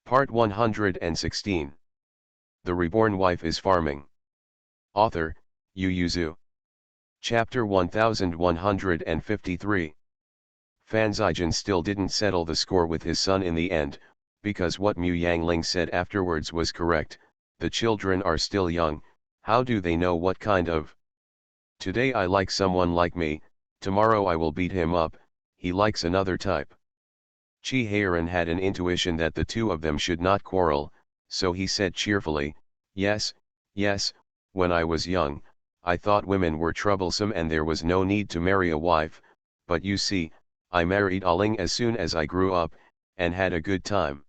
Part 116. The Reborn Wife is Farming. Author, Yu Yuzu. Chapter 1153. Fan Zhaijin still didn't settle the score with his son in the end, because what Mu Yangling said afterwards was correct. The children are still young, how do they know what kind of? Today I like someone like me, tomorrow I will beat him up, he likes another type. Chi Heiran had an intuition that the two of them should not quarrel, so he said cheerfully, yes, when I was young, I thought women were troublesome and there was no need to marry a wife, but you see, I married Aling as soon as I grew up, and had a good time.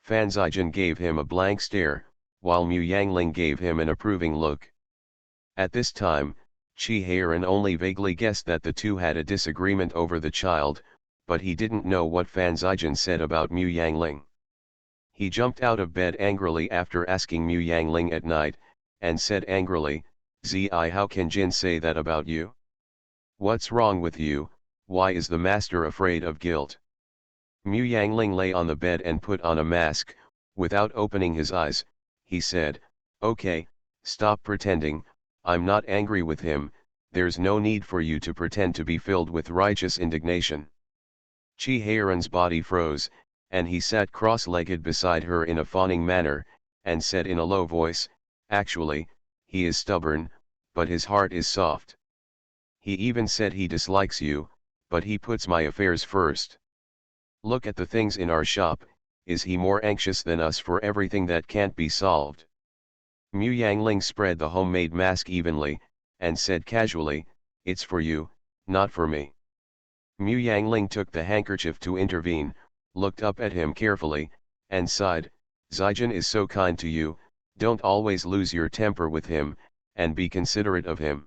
Fan Zhaijin gave him a blank stare, while Mu Yangling gave him an approving look. At this time, Chi Heiran only vaguely guessed that the two had a disagreement over the child, but he didn't know what Fan Zhaijin said about Mu Yangling. He jumped out of bed angrily after asking Mu Yangling at night, and said angrily, Zi, how can Jin say that about you? What's wrong with you, why is the master afraid of guilt? Mu Yangling lay on the bed and put on a mask. Without opening his eyes, he said, okay, stop pretending, I'm not angry with him, there's no need for you to pretend to be filled with righteous indignation. Chi Heiran's body froze, and he sat cross-legged beside her in a fawning manner, and said in a low voice, actually, he is stubborn, but his heart is soft. He even said he dislikes you, but he puts my affairs first. Look at the things in our shop, is he more anxious than us for everything that can't be solved? Mu Yangling spread the homemade mask evenly, and said casually, it's for you, not for me. Mu Yangling took the handkerchief to intervene, looked up at him carefully, and sighed, Zhaijin is so kind to you, don't always lose your temper with him, and be considerate of him.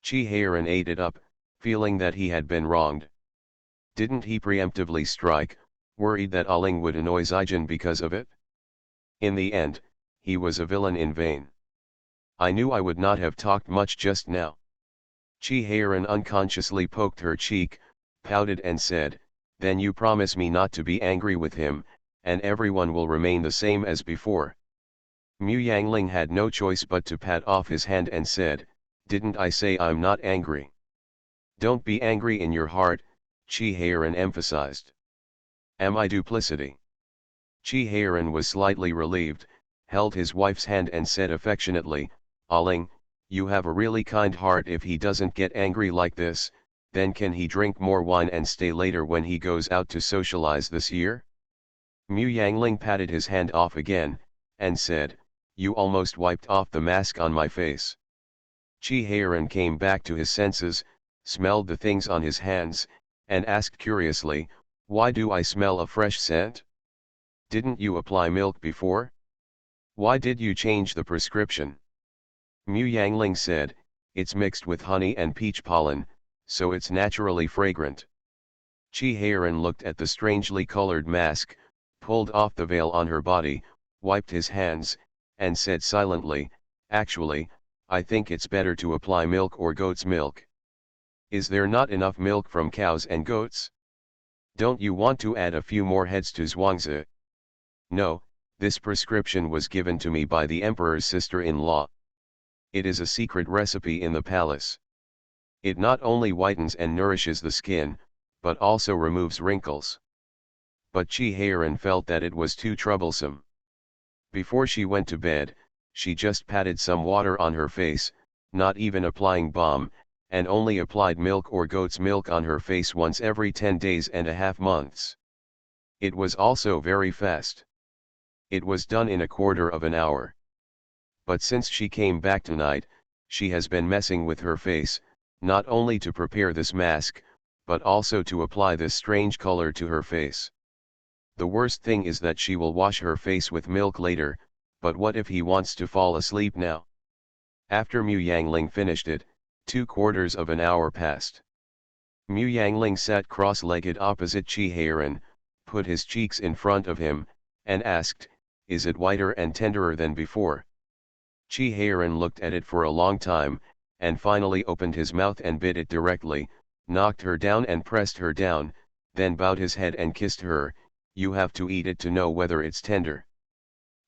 Chi Heiran ate it up, feeling that he had been wronged. Didn't he preemptively strike, worried that Aling would annoy Zhaijin because of it? In the end, he was a villain in vain. I knew I would not have talked much just now. Chi Heiran unconsciously poked her cheek, pouted and said, then you promise me not to be angry with him, and everyone will remain the same as before. Mu Yangling had no choice but to pat off his hand and said, didn't I say I'm not angry? Don't be angry in your heart, Chi Heiran emphasized. Am I duplicity? Chi Heiran was slightly relieved, held his wife's hand and said affectionately, Aling, you have a really kind heart. If he doesn't get angry like this, then can he drink more wine and stay later when he goes out to socialize this year? Mu Yangling patted his hand off again, and said, you almost wiped off the mask on my face. Chi Heiran came back to his senses, smelled the things on his hands, and asked curiously, why do I smell a fresh scent? Didn't you apply milk before? Why did you change the prescription? Mu Yangling said, it's mixed with honey and peach pollen, so it's naturally fragrant. Chi Heiran looked at the strangely colored mask, pulled off the veil on her body, wiped his hands, and said silently, actually, I think it's better to apply milk or goat's milk. Is there not enough milk from cows and goats? Don't you want to add a few more heads to Zhuangzi? No, this prescription was given to me by the emperor's sister-in-law. It is a secret recipe in the palace. It not only whitens and nourishes the skin, but also removes wrinkles. But Chi Heiran felt that it was too troublesome. Before she went to bed, she just patted some water on her face, not even applying balm, and only applied milk or goat's milk on her face once every 10 days and a half months. It was also very fast. It was done in a quarter of an hour. But since she came back tonight, she has been messing with her face, not only to prepare this mask, but also to apply this strange color to her face. The worst thing is that she will wash her face with milk later, but what if he wants to fall asleep now? After Mu Yangling finished it, 2/4 of an hour passed. Mu Yangling sat cross-legged opposite Chi Heiran, put his cheeks in front of him, and asked, is it whiter and tenderer than before? Chi Heiran looked at it for a long time, and finally opened his mouth and bit it directly, knocked her down and pressed her down, then bowed his head and kissed her. you have to eat it to know whether it's tender.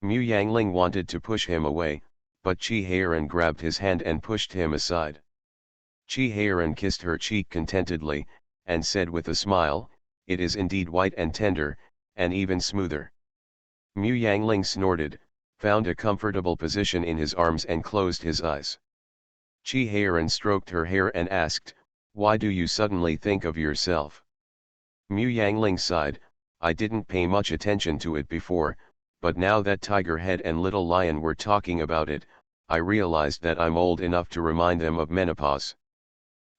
Mu Yangling wanted to push him away, but Chi Heiran grabbed his hand and pushed him aside. Chi Heiran kissed her cheek contentedly, and said with a smile, "It is indeed white and tender, and even smoother." Mu Yangling snorted, found a comfortable position in his arms and closed his eyes. Chi Heiran stroked her hair and asked, "Why do you suddenly think of yourself?" Mu Yangling sighed, "I didn't pay much attention to it before, but now that Tiger Head and Little Lion were talking about it, I realized that I'm old enough to remind them of menopause."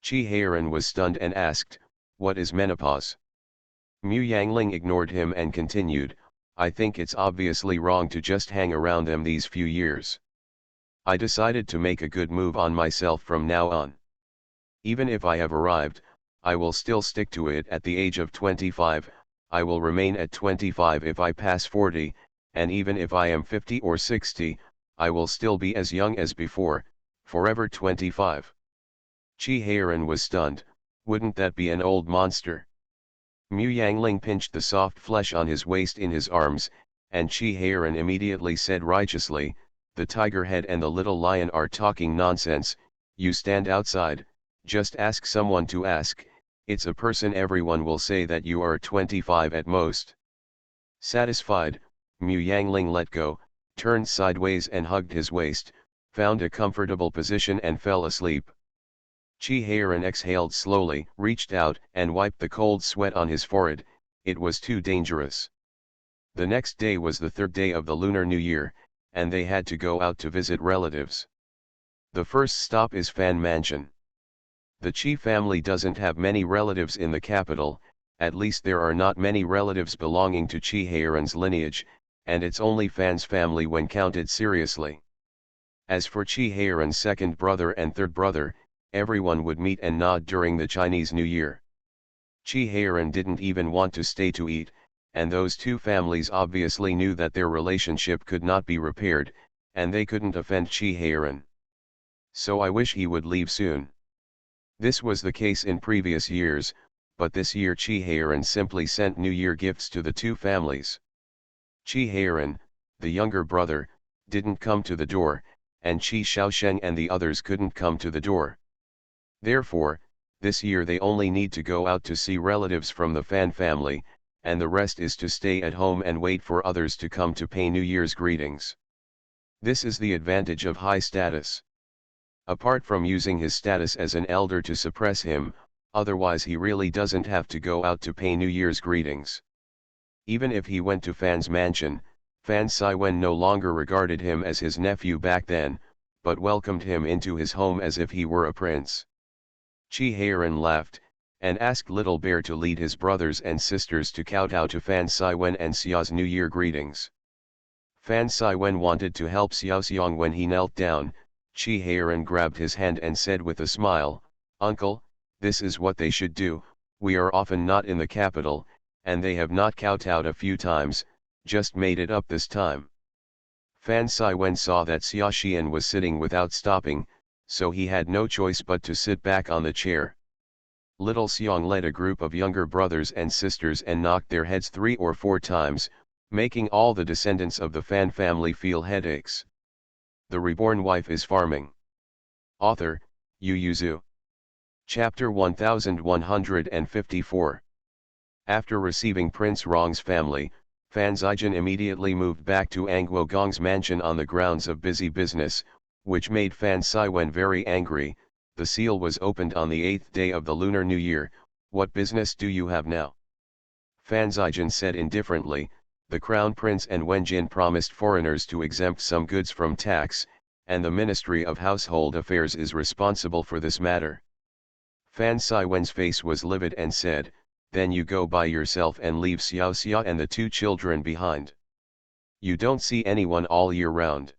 Chi Heiran was stunned and asked, "What is menopause?" Mu Yangling ignored him and continued, "I think it's obviously wrong to just hang around them these few years. I decided to make a good move on myself from now on. Even if I have arrived, I will still stick to it at the age of 25, I will remain at 25 if I pass 40, and even if I am 50 or 60, I will still be as young as before, forever 25. Chi Heiran was stunned, "Wouldn't that be an old monster?" Mu Yangling pinched the soft flesh on his waist in his arms, and Chi Heiran immediately said righteously, "The Tiger Head and the Little Lion are talking nonsense, you stand outside, just ask someone to ask, it's a person, everyone will say that you are 25 at most." Satisfied, Mu Yangling let go, turned sideways and hugged his waist, found a comfortable position and fell asleep. Chi Heiran exhaled slowly, reached out and wiped the cold sweat on his forehead. It was too dangerous. The next day was the third day of the Lunar New Year, and they had to go out to visit relatives. The first stop is Fan Mansion. The Chi family doesn't have many relatives in the capital, at least there are not many relatives belonging to Chi Heiran's lineage, and it's only Fan's family when counted seriously. As for Chi Heiran's second brother and third brother, everyone would meet and nod during the Chinese New Year. Chi Heiran didn't even want to stay to eat, and those two families obviously knew that their relationship could not be repaired, and they couldn't offend Chi Heiran. "So I wish he would leave soon." This was the case in previous years, but this year Chi Heiran simply sent New Year gifts to the two families. Chi Heiran, the younger brother, didn't come to the door, and Chi Shaosheng and the others couldn't come to the door. Therefore, this year they only need to go out to see relatives from the Fan family, and the rest is to stay at home and wait for others to come to pay New Year's greetings. This is the advantage of high status. Apart from using his status as an elder to suppress him, otherwise he really doesn't have to go out to pay New Year's greetings. Even if he went to Fan's mansion, Fan Siwen no longer regarded him as his nephew back then, but welcomed him into his home as if he were a prince. Chi Heiran laughed, and asked Little Bear to lead his brothers and sisters to kowtow to Fan Siwen and Xiao's New Year greetings. Fan Siwen wanted to help Xiao Xiang when he knelt down. Chi Heiran grabbed his hand and said with a smile, "Uncle, this is what they should do, we are often not in the capital, and they have not kowtowed a few times, just made it up this time." Fan Siwen saw that Xia Xian was sitting without stopping, so he had no choice but to sit back on the chair. Little Xiang led a group of younger brothers and sisters and knocked their heads 3 or 4 times, making all the descendants of the Fan family feel headaches. The Reborn Wife is Farming. Author, Yu Zhu. Chapter 1154. After receiving Prince Rong's family, Fan Zijin immediately moved back to Angwo Gong's mansion on the grounds of busy business, which made Fan Siwen very angry. The seal was opened on the 8th day of the Lunar New Year. "What business do you have now?" Fan Zijin said indifferently. The Crown Prince and Wenjin promised foreigners to exempt some goods from tax, and the Ministry of Household Affairs is responsible for this matter. Fan Siwen's face was livid and said, "Then you go by yourself and leave Xiao Xia and the 2 children behind. You don't see anyone all year round.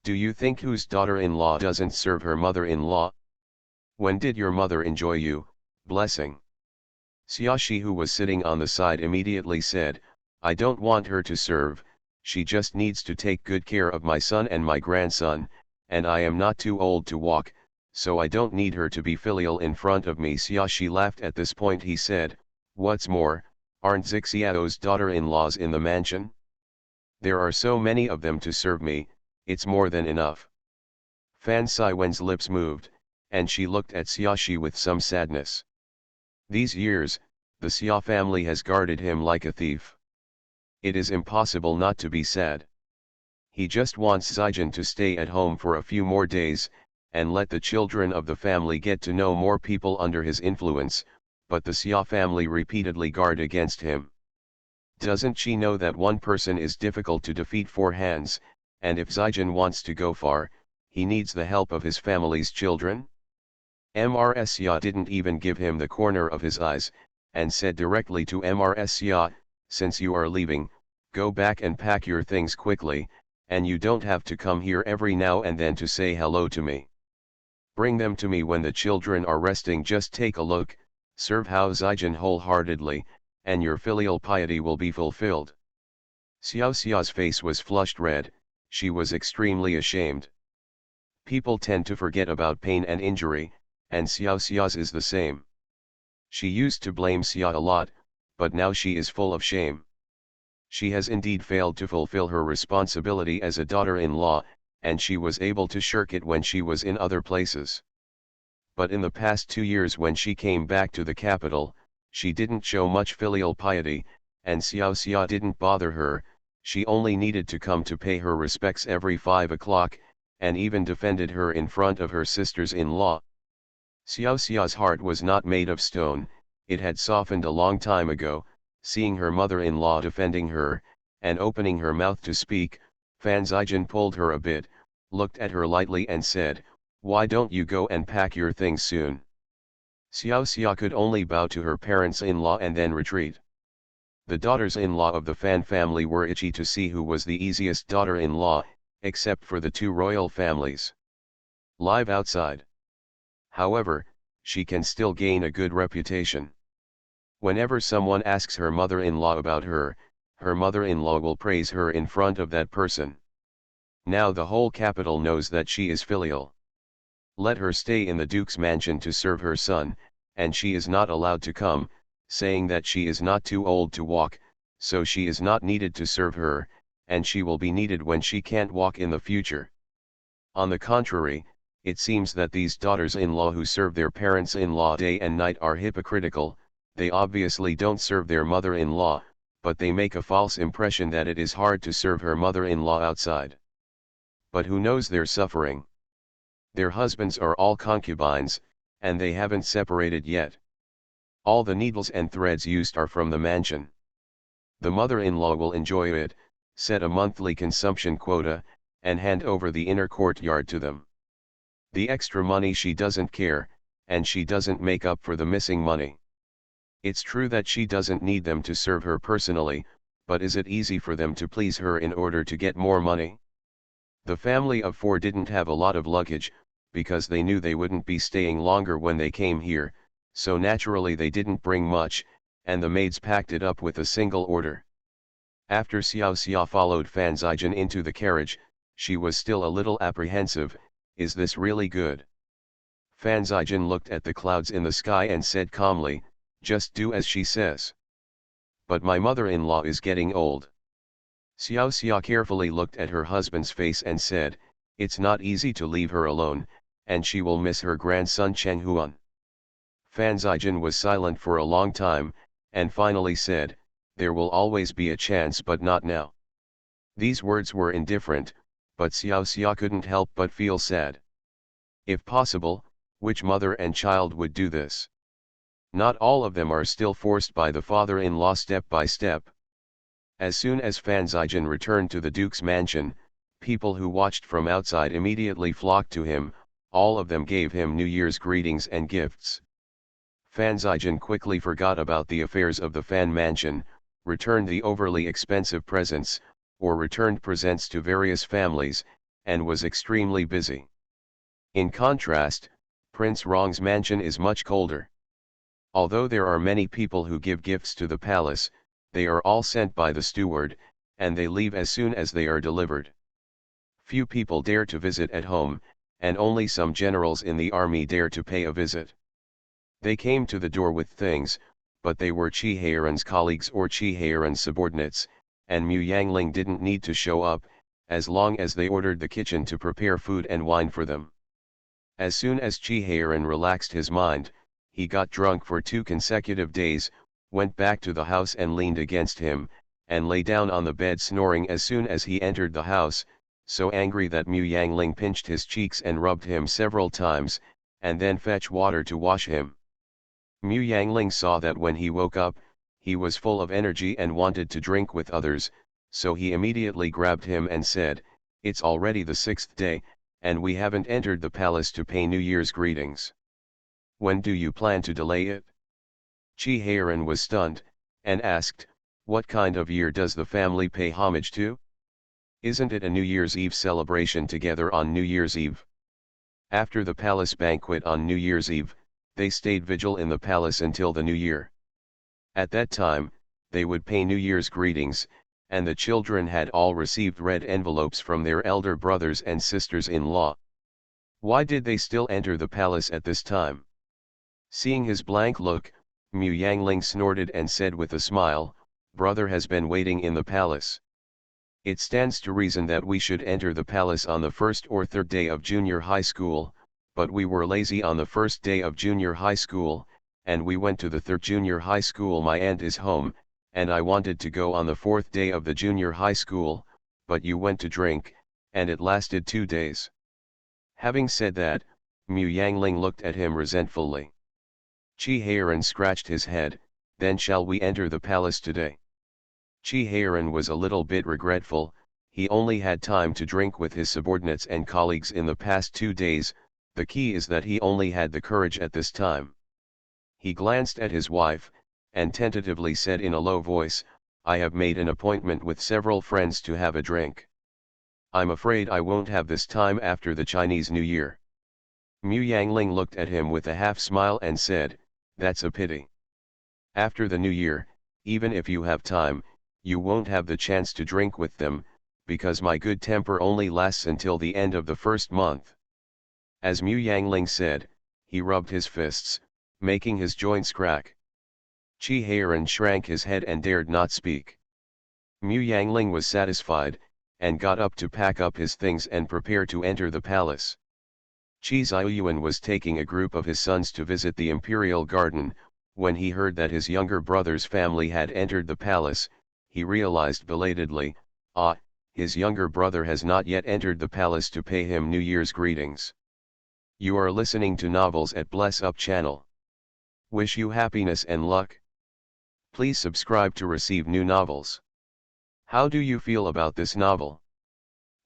Do you think whose daughter-in-law doesn't serve her mother-in-law? When did your mother enjoy you, blessing?" Xia Shi, who was sitting on the side, immediately said, "I don't want her to serve, she just needs to take good care of my son and my grandson, and I am not too old to walk, so I don't need her to be filial in front of me." Xia Shi laughed. At this point he said, "What's more, Aren't Xiao's daughter-in-laws in the mansion? There are so many of them to serve me, it's more than enough. Fan Siwen's lips moved, and she looked at Xiaoxi with some sadness. These years, the Xia family has guarded him like a thief. It is impossible not to be sad. He just wants Zijin to stay at home for a few more days, and let the children of the family get to know more people under his influence, but the Xia family repeatedly guard against him. Doesn't she know that one person is difficult to defeat four hands, and if Zijin wants to go far, he needs the help of his family's children? Mrs. Xia didn't even give him the corner of his eyes, and said directly to Mrs. Xia, since you are leaving, go back and pack your things quickly, and you don't have to come here every now and then to say hello to me. Bring them to me when the children are resting. Just take a look, serve Hao Zijin wholeheartedly, and your filial piety will be fulfilled. Xiao Xia's face was flushed red, she was extremely ashamed. People tend to forget about pain and injury, and Xiao Xia's is the same. She used to blame Xia a lot, but now she is full of shame. She has indeed failed to fulfill her responsibility as a daughter-in-law, and she was able to shirk it when she was in other places. But in the past 2 years when she came back to the capital, she didn't show much filial piety, and Xiao Xia didn't bother her. She only needed to come to pay her respects every 5 o'clock, and even defended her in front of her sisters-in-law. Xiao Xia's heart was not made of stone, it had softened a long time ago. Seeing her mother-in-law defending her, and opening her mouth to speak, Fan Zijin pulled her a bit, looked at her lightly and said, why don't you go and pack your things soon? Xiao Xia could only bow to her parents-in-law and then retreat. The daughters-in-law of the Fan family were itchy to see who was the easiest daughter-in-law, except for the two royal families. Live outside. However, she can still gain a good reputation. Whenever someone asks her mother-in-law about her mother-in-law will praise her in front of that person. Now the whole capital knows that she is filial. Let her stay in the Duke's mansion to serve her son, and she is not allowed to come, saying that she is not too old to walk, so she is not needed to serve her, and she will be needed when she can't walk in the future. On the contrary, it seems that these daughters-in-law who serve their parents-in-law day and night are hypocritical. They obviously don't serve their mother-in-law, but they make a false impression that it is hard to serve her mother-in-law outside. But who knows their suffering? Their husbands are all concubines, and they haven't separated yet. All the needles and threads used are from the mansion. The mother-in-law will enjoy it, set a monthly consumption quota, and hand over the inner courtyard to them. The extra money she doesn't care, and she doesn't make up for the missing money. It's true that she doesn't need them to serve her personally, but is it easy for them to please her in order to get more money? The family of 4 didn't have a lot of luggage, because they knew they wouldn't be staying longer when they came here, so naturally they didn't bring much, and the maids packed it up with a single order. After Xiao Xia followed Fan Zijin into the carriage, she was still a little apprehensive. Is this really good? Fan Zijin looked at the clouds in the sky and said calmly, just do as she says. But my mother-in-law is getting old. Xiao Xia carefully looked at her husband's face and said, it's not easy to leave her alone, and she will miss her grandson Cheng Huan. Fan Zijin was silent for a long time, and finally said, there will always be a chance but not now. These words were indifferent, but Xiao Xia couldn't help but feel sad. If possible, which mother and child would do this? Not all of them are still forced by the father-in-law step by step. As soon as Fan Zijin returned to the Duke's mansion, people who watched from outside immediately flocked to him, all of them gave him New Year's greetings and gifts. Fan Zijin quickly forgot about the affairs of the Fan mansion, returned the overly expensive presents, or returned presents to various families, and was extremely busy. In contrast, Prince Rong's mansion is much colder. Although there are many people who give gifts to the palace, they are all sent by the steward, and they leave as soon as they are delivered. Few people dare to visit at home, and only some generals in the army dare to pay a visit. They came to the door with things, but they were Qi Heiran's colleagues or Qi Heiran's subordinates, and Mu Yangling didn't need to show up, as long as they ordered the kitchen to prepare food and wine for them. As soon as Qi Heiran relaxed his mind, he got drunk for 2 consecutive days, went back to the house and leaned against him, and lay down on the bed snoring as soon as he entered the house, so angry that Mu Yangling pinched his cheeks and rubbed him several times, and then fetched water to wash him. Mu Yangling saw that when he woke up, he was full of energy and wanted to drink with others, so he immediately grabbed him and said, "It's already the 6th day, and we haven't entered the palace to pay New Year's greetings. When do you plan to delay it?" Qi Heiran was stunned, and asked, "What kind of year does the family pay homage to? Isn't it a New Year's Eve celebration together on New Year's Eve?" After the palace banquet on New Year's Eve, they stayed vigil in the palace until the New Year. At that time, they would pay New Year's greetings, and the children had all received red envelopes from their elder brothers and sisters-in-law. Why did they still enter the palace at this time? Seeing his blank look, Mu Yangling snorted and said with a smile, "Brother has been waiting in the palace. It stands to reason that we should enter the palace on the 1st or 3rd day of junior high school, but we were lazy on the 1st day of junior high school, and we went to the 3rd junior high school. My aunt is home, and I wanted to go on the 4th day of the junior high school, but you went to drink, and it lasted 2 days. Having said that, Mu Yangling looked at him resentfully. Qi Heiran scratched his head, "Then shall we enter the palace today?" Qi Heiran was a little bit regretful. He only had time to drink with his subordinates and colleagues in the past 2 days. The key is that he only had the courage at this time. He glanced at his wife, and tentatively said in a low voice, "I have made an appointment with several friends to have a drink. I'm afraid I won't have this time after the Chinese New Year." Mu Yangling looked at him with a half smile and said, "That's a pity. After the New Year, even if you have time, you won't have the chance to drink with them, because my good temper only lasts until the end of the 1st month." As Mu Yangling said, he rubbed his fists, making his joints crack. Qi Heiran shrank his head and dared not speak. Mu Yangling was satisfied, and got up to pack up his things and prepare to enter the palace. Qi Ziyuan was taking a group of his sons to visit the imperial garden. When he heard that his younger brother's family had entered the palace, he realized belatedly, his younger brother has not yet entered the palace to pay him New Year's greetings. You are listening to Novels at Bless Up channel. Wish you happiness and luck. Please subscribe to receive new novels. How do you feel about this novel?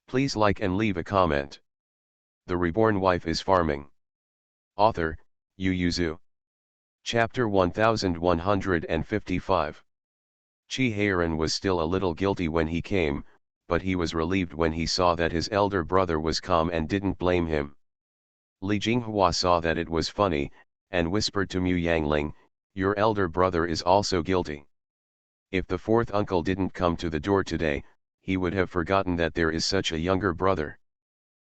Please like and leave a comment. The Reborn Wife is Farming. Author, Yu Yuzu. Chapter 1155. Qi Heiran was still a little guilty when he came, but he was relieved when he saw that his elder brother was calm and didn't blame him. Li Jinghua saw that it was funny, and whispered to Mu Yangling, "Your elder brother is also guilty. If the 4th uncle didn't come to the door today, he would have forgotten that there is such a younger brother."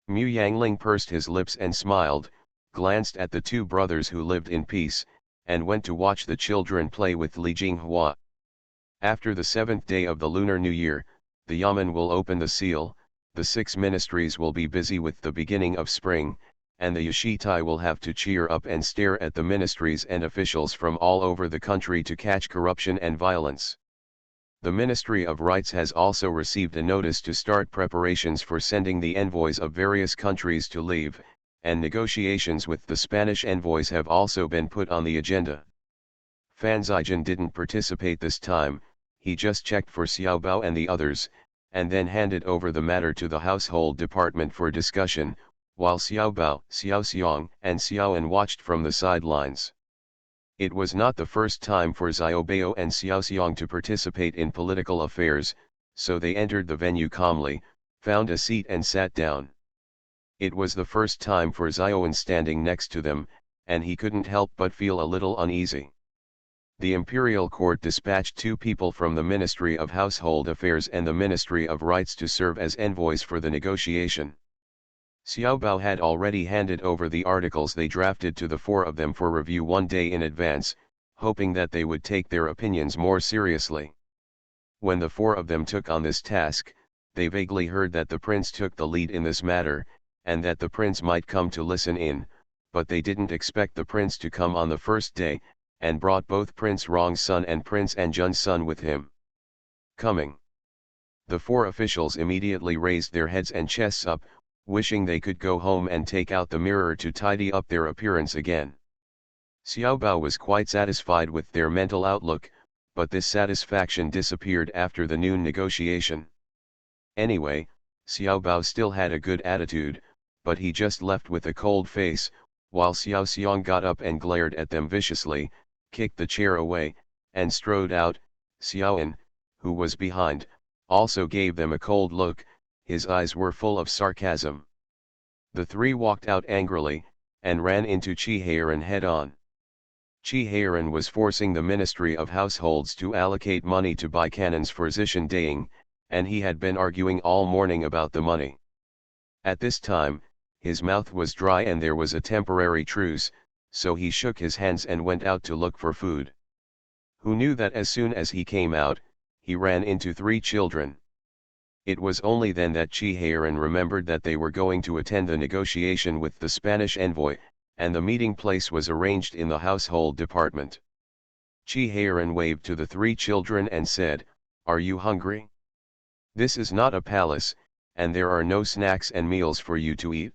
Mu Yangling pursed his lips and smiled, glanced at the 2 brothers who lived in peace, and went to watch the children play with Li Jinghua. After the 7th day of the Lunar New Year, the Yamen will open the seal, the 6 ministries will be busy with the beginning of spring, and the Yashitai will have to cheer up and stare at the ministries and officials from all over the country to catch corruption and violence. The Ministry of Rights has also received a notice to start preparations for sending the envoys of various countries to leave, and negotiations with the Spanish envoys have also been put on the agenda. Fan Zijian didn't participate this time. He just checked for Xiao Bao and the others, and then handed over the matter to the household department for discussion, while Xiao Bao, Xiao Xiong, and Xiao An watched from the sidelines. It was not the first time for Xiao Bao and Xiao Xiong to participate in political affairs, so they entered the venue calmly, found a seat and sat down. It was the first time for Xiao An standing next to them, and he couldn't help but feel a little uneasy. The imperial court dispatched 2 people from the Ministry of Household Affairs and the Ministry of Rights to serve as envoys for the negotiation. Xiao Bao had already handed over the articles they drafted to the 4 of them for review 1 day in advance, hoping that they would take their opinions more seriously. When the four of them took on this task, they vaguely heard that the prince took the lead in this matter, and that the prince might come to listen in, but they didn't expect the prince to come on the first day, and brought both Prince Rong's son and Prince Anjun's son with him. Coming. The four officials immediately raised their heads and chests up, wishing they could go home and take out the mirror to tidy up their appearance again. Xiao Bao was quite satisfied with their mental outlook, but this satisfaction disappeared after the noon negotiation. Anyway, Xiao Bao still had a good attitude, but he just left with a cold face, while Xiao Xiong got up and glared at them viciously, kicked the chair away, and strode out. Xiaoan, who was behind, also gave them a cold look, his eyes were full of sarcasm. The three walked out angrily, and ran into Qi Heiran head-on. Qi Heiran was forcing the Ministry of Households to allocate money to buy cannons for Zishan Daying, and he had been arguing all morning about the money. At this time, his mouth was dry and there was a temporary truce, so he shook his hands and went out to look for food. Who knew that as soon as he came out, he ran into three children. It was only then that Qi Heiran remembered that they were going to attend the negotiation with the Spanish envoy, and the meeting place was arranged in the household department. Qi Heiran waved to the three children and said, "Are you hungry? This is not a palace, and there are no snacks and meals for you to eat.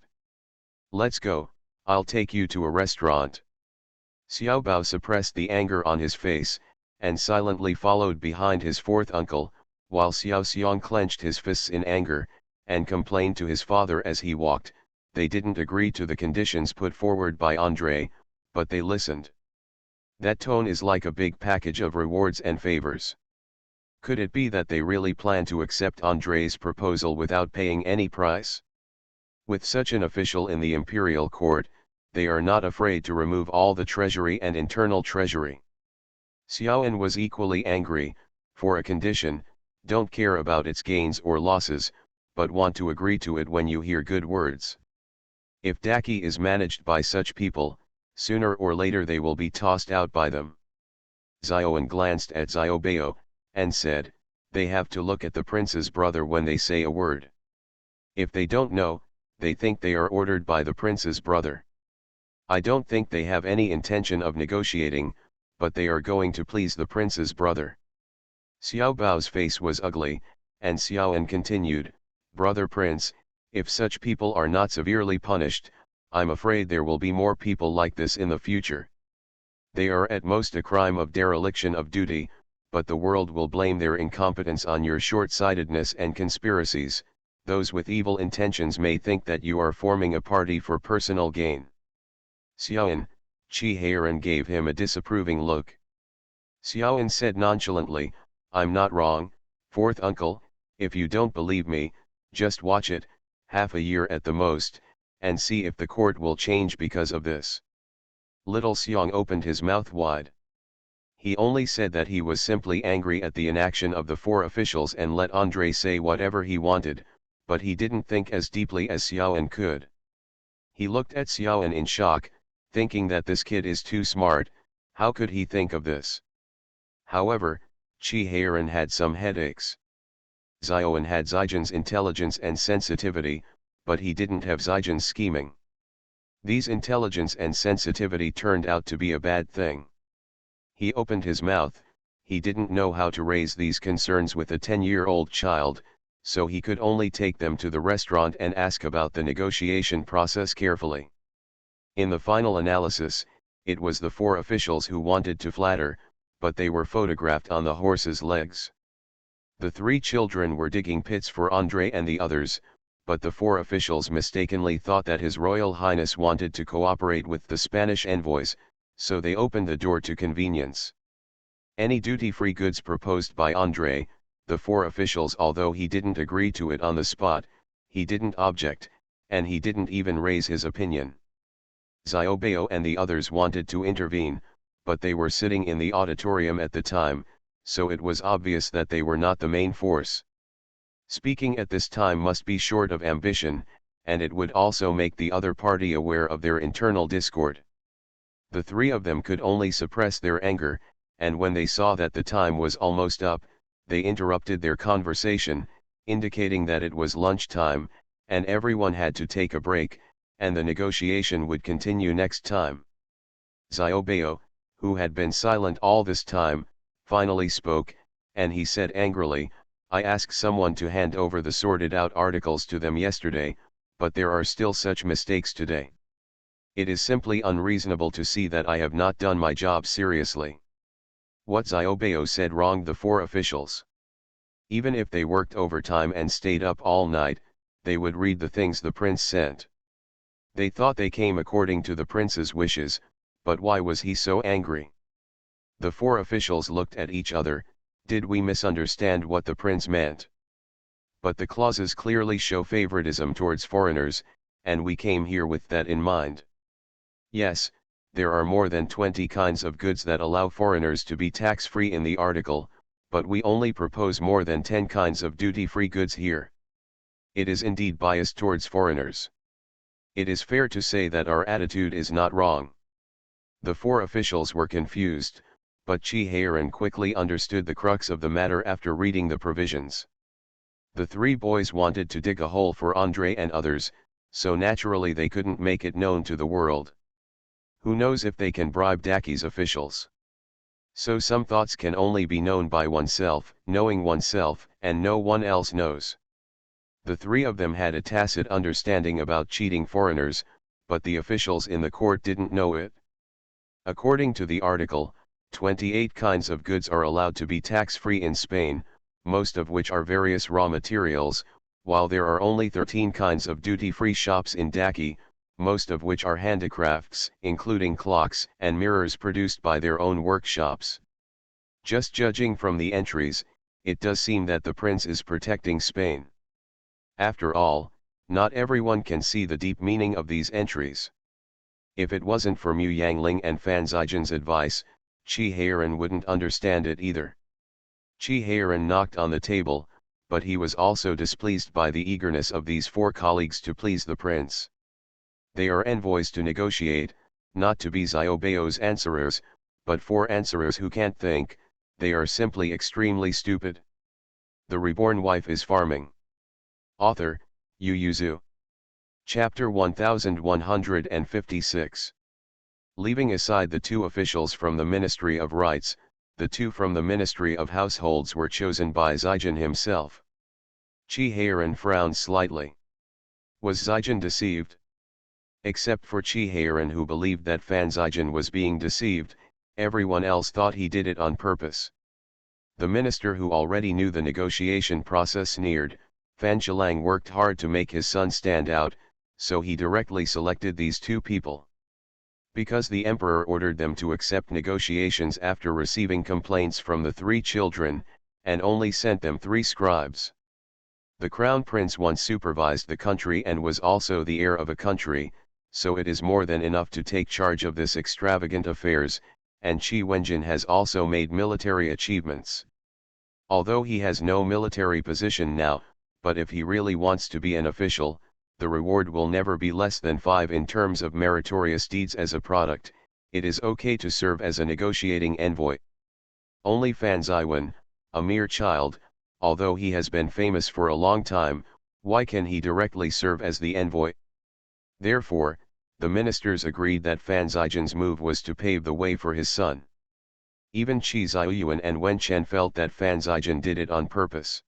Let's go, I'll take you to a restaurant." Xiao Bao suppressed the anger on his face, and silently followed behind his fourth uncle, while Xiao Xiong clenched his fists in anger, and complained to his father as he walked. They didn't agree to the conditions put forward by Andrei, but they listened. That tone is like a big package of rewards and favors. Could it be that they really plan to accept Andrei's proposal without paying any price? With such an official in the imperial court, they are not afraid to remove all the treasury and internal treasury. Xiaoan was equally angry. For a condition, don't care about its gains or losses, but want to agree to it when you hear good words. If Daki is managed by such people, sooner or later they will be tossed out by them. Xiaoan glanced at Xiaobao, and said, "They have to look at the prince's brother when they say a word. If they don't know, they think they are ordered by the prince's brother. I don't think they have any intention of negotiating, but they are going to please the prince's brother." Xiao Bao's face was ugly, and Xiaoan continued, "Brother Prince, if such people are not severely punished, I'm afraid there will be more people like this in the future. They are at most a crime of dereliction of duty, but the world will blame their incompetence on your short-sightedness and conspiracies. Those with evil intentions may think that you are forming a party for personal gain." Xiaoan, Qi Heiran gave him a disapproving look. Xiaoan said nonchalantly, "I'm not wrong, fourth uncle. If you don't believe me, just watch it, half a year at the most, and see if the court will change because of this." Little Xiong opened his mouth wide. He only said that he was simply angry at the inaction of the four officials and let Andrei say whatever he wanted, but he didn't think as deeply as Xiaoan could. He looked at Xiaoan in shock, thinking that this kid is too smart. How could he think of this? However, Qi Heiran had some headaches. Xiaoan had Zijin's intelligence and sensitivity, but he didn't have Zijin's scheming. These intelligence and sensitivity turned out to be a bad thing. He opened his mouth. He didn't know how to raise these concerns with a 10-year-old child, so he could only take them to the restaurant and ask about the negotiation process carefully. In the final analysis, it was the four officials who wanted to flatter, but they were photographed on the horse's legs. The three children were digging pits for Andrei and the others, but the four officials mistakenly thought that His Royal Highness wanted to cooperate with the Spanish envoys, so they opened the door to convenience. Any duty-free goods proposed by Andrei, the four officials, although he didn't agree to it on the spot, he didn't object, and he didn't even raise his opinion. Xiaobao and the others wanted to intervene, but they were sitting in the auditorium at the time, so it was obvious that they were not the main force. Speaking at this time must be short of ambition, and it would also make the other party aware of their internal discord. The three of them could only suppress their anger, and when they saw that the time was almost up, they interrupted their conversation, indicating that it was lunchtime, and everyone had to take a break, and the negotiation would continue next time. Xiaobao, who had been silent all this time, finally spoke, and he said angrily, "I asked someone to hand over the sorted out articles to them yesterday, but there are still such mistakes today. It is simply unreasonable to see that I have not done my job seriously." What Xiaobao said wronged the four officials. Even if they worked overtime and stayed up all night, they would read the things the prince sent. They thought they came according to the prince's wishes, but why was he so angry? The four officials looked at each other. Did we misunderstand what the prince meant? But the clauses clearly show favoritism towards foreigners, and we came here with that in mind. Yes, there are more than 20 kinds of goods that allow foreigners to be tax-free in the article, but we only propose more than 10 kinds of duty-free goods here. It is indeed biased towards foreigners. It is fair to say that our attitude is not wrong. The four officials were confused, but Chi Heiran quickly understood the crux of the matter after reading the provisions. The three boys wanted to dig a hole for Andre and others, so naturally they couldn't make it known to the world. Who knows if they can bribe Daki's officials? So some thoughts can only be known by oneself, knowing oneself, and no one else knows. The three of them had a tacit understanding about cheating foreigners, but the officials in the court didn't know it. According to the article, 28 kinds of goods are allowed to be tax-free in Spain, most of which are various raw materials, while there are only 13 kinds of duty-free shops in Daki, most of which are handicrafts, including clocks and mirrors produced by their own workshops. Just judging from the entries, it does seem that the prince is protecting Spain. After all, not everyone can see the deep meaning of these entries. If it wasn't for Mu Yangling and Fan Zijian's advice, Chi Heiran wouldn't understand it either. Chi Heiran knocked on the table, but he was also displeased by the eagerness of these four colleagues to please the prince. They are envoys to negotiate, not to be Xiaobao's answerers, but for answerers who can't think, they are simply extremely stupid. The Reborn Wife is Farming. Author, Yu Yuzu. Chapter 1156. Leaving aside the two officials from the Ministry of Rights, the two from the Ministry of Households were chosen by Zijian himself. Chi Heiran frowned slightly. Was Zijian deceived? Except for Chi Heiran, who believed that Fan Zijian was being deceived, everyone else thought he did it on purpose. The minister, who already knew the negotiation process, sneered. Fan Chilang worked hard to make his son stand out, so he directly selected these two people. Because the emperor ordered them to accept negotiations after receiving complaints from the three children, and only sent them 3 scribes. The crown prince once supervised the country and was also the heir of a country, so it is more than enough to take charge of this extravagant affairs, and Qi Wenjin has also made military achievements. Although he has no military position now, but if he really wants to be an official, the reward will never be less than 5 in terms of meritorious deeds as a product. It is okay to serve as a negotiating envoy. Only Fan Ziwen, a mere child, although he has been famous for a long time, why can he directly serve as the envoy? Therefore, the ministers agreed that Fan Zijian's move was to pave the way for his son. Even Qi Ziyuan and Wen Chen felt that Fan Zijian did it on purpose.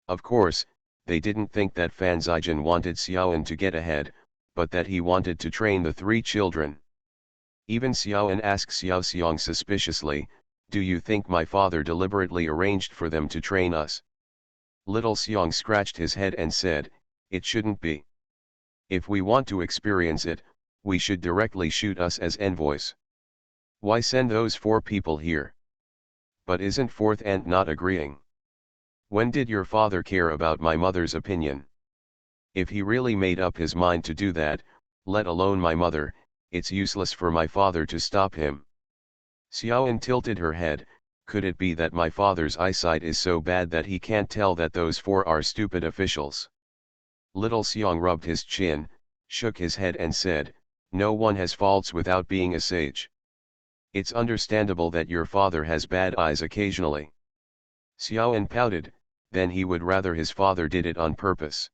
Of course, they didn't think that Fan Zijian wanted Xiaoan to get ahead, but that he wanted to train the 3 children. Even Xiaoan asked Xiao Xiong suspiciously, "Do you think my father deliberately arranged for them to train us?" Little Xiong scratched his head and said, "It shouldn't be. If we want to experience it, we should directly shoot us as envoys. Why send those 4 people here?" "But isn't fourth aunt not agreeing? When did your father care about my mother's opinion? If he really made up his mind to do that, let alone my mother, it's useless for my father to stop him." Xiaoan tilted her head. "Could it be that my father's eyesight is so bad that he can't tell that those 4 are stupid officials?" Little Xiong rubbed his chin, shook his head and said, No one has faults without being a sage. It's understandable that your father has bad eyes occasionally. Xiaoan pouted, then he would rather his father did it on purpose.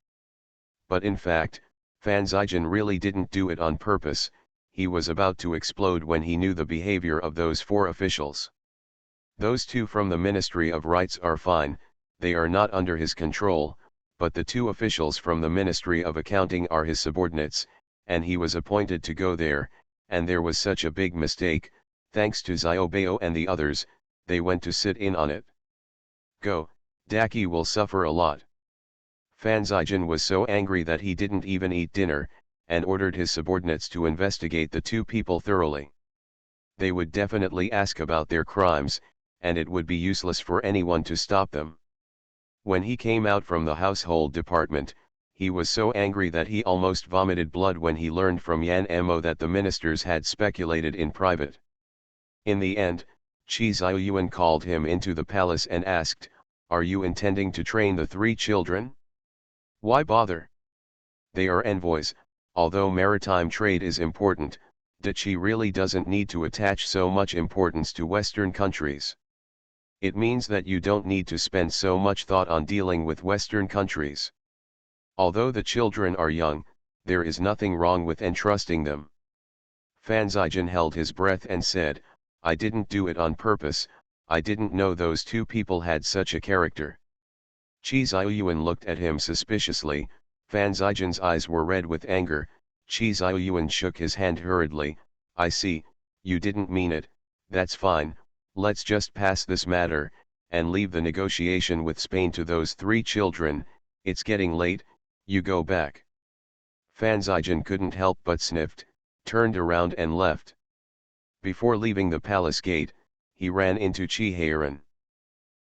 But in fact, Fan Zijin really didn't do it on purpose. He was about to explode when he knew the behavior of those four officials. Those two from the Ministry of Rights are fine, they are not under his control, but the two officials from the Ministry of Accounting are his subordinates, and he was appointed to go there, and there was such a big mistake, thanks to Xiaobao and the others, they went to sit in on it. Go, Daki will suffer a lot. Fan Zijin was so angry that he didn't even eat dinner, and ordered his subordinates to investigate the two people thoroughly. They would definitely ask about their crimes, and it would be useless for anyone to stop them. When he came out from the household department, he was so angry that he almost vomited blood when he learned from Yan Mo that the ministers had speculated in private. In the end, Qi Ziyuan called him into the palace and asked, "Are you intending to train the three children? Why bother? They are envoys, although maritime trade is important, Qi really doesn't need to attach so much importance to Western countries. It means that you don't need to spend so much thought on dealing with Western countries. Although the children are young, there is nothing wrong with entrusting them." Fan Zijin held his breath and said, "I didn't do it on purpose, I didn't know those two people had such a character." Qi Ziyuan looked at him suspiciously. Fan Zijin's eyes were red with anger. Qi Ziyuan shook his hand hurriedly. "I see, you didn't mean it, that's fine, let's just pass this matter, and leave the negotiation with Spain to those three children, it's getting late, you go back." Fan Zijin couldn't help but sniffed, turned around and left. Before leaving the palace gate, he ran into Qi Heiran.